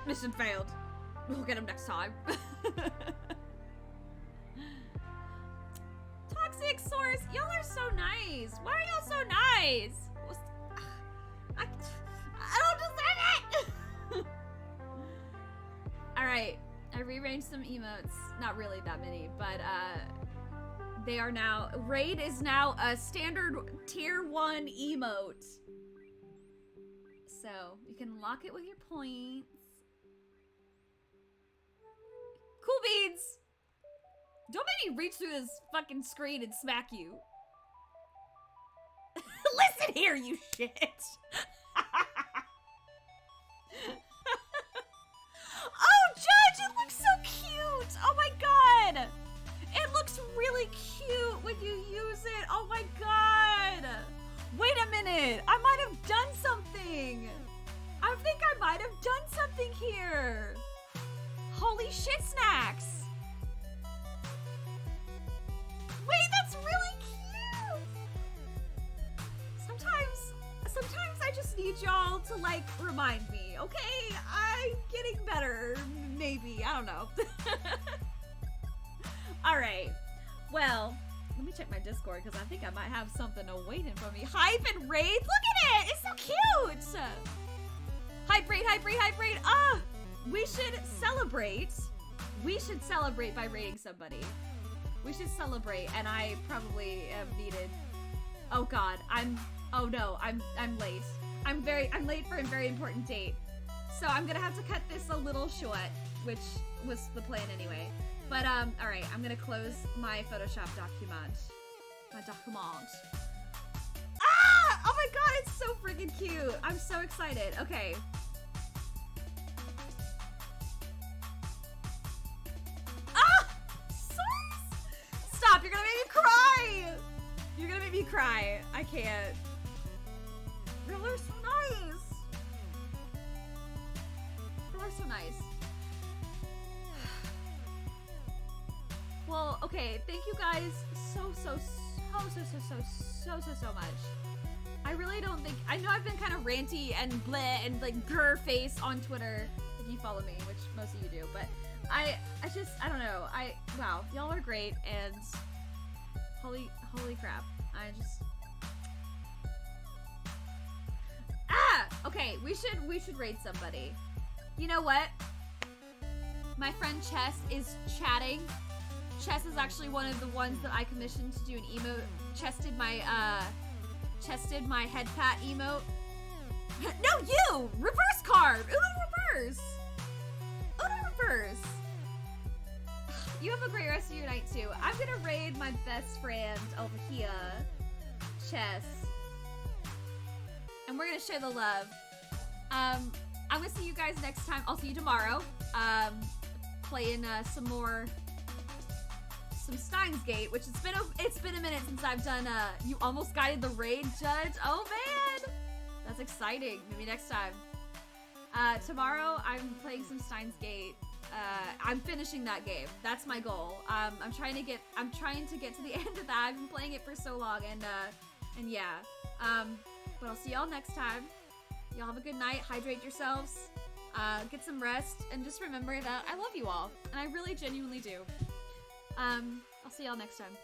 Mission failed. We'll get him next time. Toxic source, y'all are so nice. Why are y'all so nice? I don't deserve it. All right, I rearranged some emotes. Not really that many, but they are now. Raid is now a standard tier 1 emote. So you can lock it with your points. Cool beans! Don't make me reach through this fucking screen and smack you. Listen here, you shit! Oh, Judge, it looks so cute! Oh my god! It looks really cute when you use it. Oh my god! Wait a minute! I might have done something! I think I might have done something here! Holy shit snacks! Wait, that's really cute! Sometimes I just need y'all to, like, remind me, okay? I'm getting better, maybe. I don't know. Alright. Well, let me check my Discord, because I think I might have something awaiting for me. Hype and raid? Look at it! It's so cute! Hype raid, hype raid, hype raid! Ah! We should celebrate. We should celebrate by raiding somebody. We should celebrate, and I probably have needed. Oh god, oh no, I'm late. I'm late for a very important date. So I'm gonna have to cut this a little short, which was the plan anyway. But alright, I'm gonna close my Photoshop document. My document. Ah! Oh my god, it's so freaking cute. I'm so excited. Okay. Stop, you're gonna make me cry! You're gonna make me cry. I can't. Y'all are so nice. Y'all are so nice. Well, okay, thank you guys so much. I really don't think, I know I've been kind of ranty and bleh and like grr face on Twitter if you follow me, which most of you do, but I don't know. Wow, y'all are great, and holy crap. Okay, we should raid somebody. You know what? My friend Chess is chatting. Chess is actually one of the ones that I commissioned to do an emote. Chess did my head pat emote. No, you! Reverse card! Uno reverse! Uno reverse! You have a great rest of your night, too. I'm gonna raid my best friend over here, Chess. And we're gonna share the love. I'm gonna see you guys next time. I'll see you tomorrow. Playing some Steins Gate, which it's been a minute since I've done. You almost guided the raid, Judge. Oh man, that's exciting. Maybe next time. Tomorrow I'm playing some Steins Gate. I'm finishing that game. That's my goal. I'm trying to get to the end of that. I've been playing it for so long, and yeah. But I'll see y'all next time. Y'all have a good night. Hydrate yourselves. Get some rest, and just remember that I love you all, and I really genuinely do. I'll see y'all next time.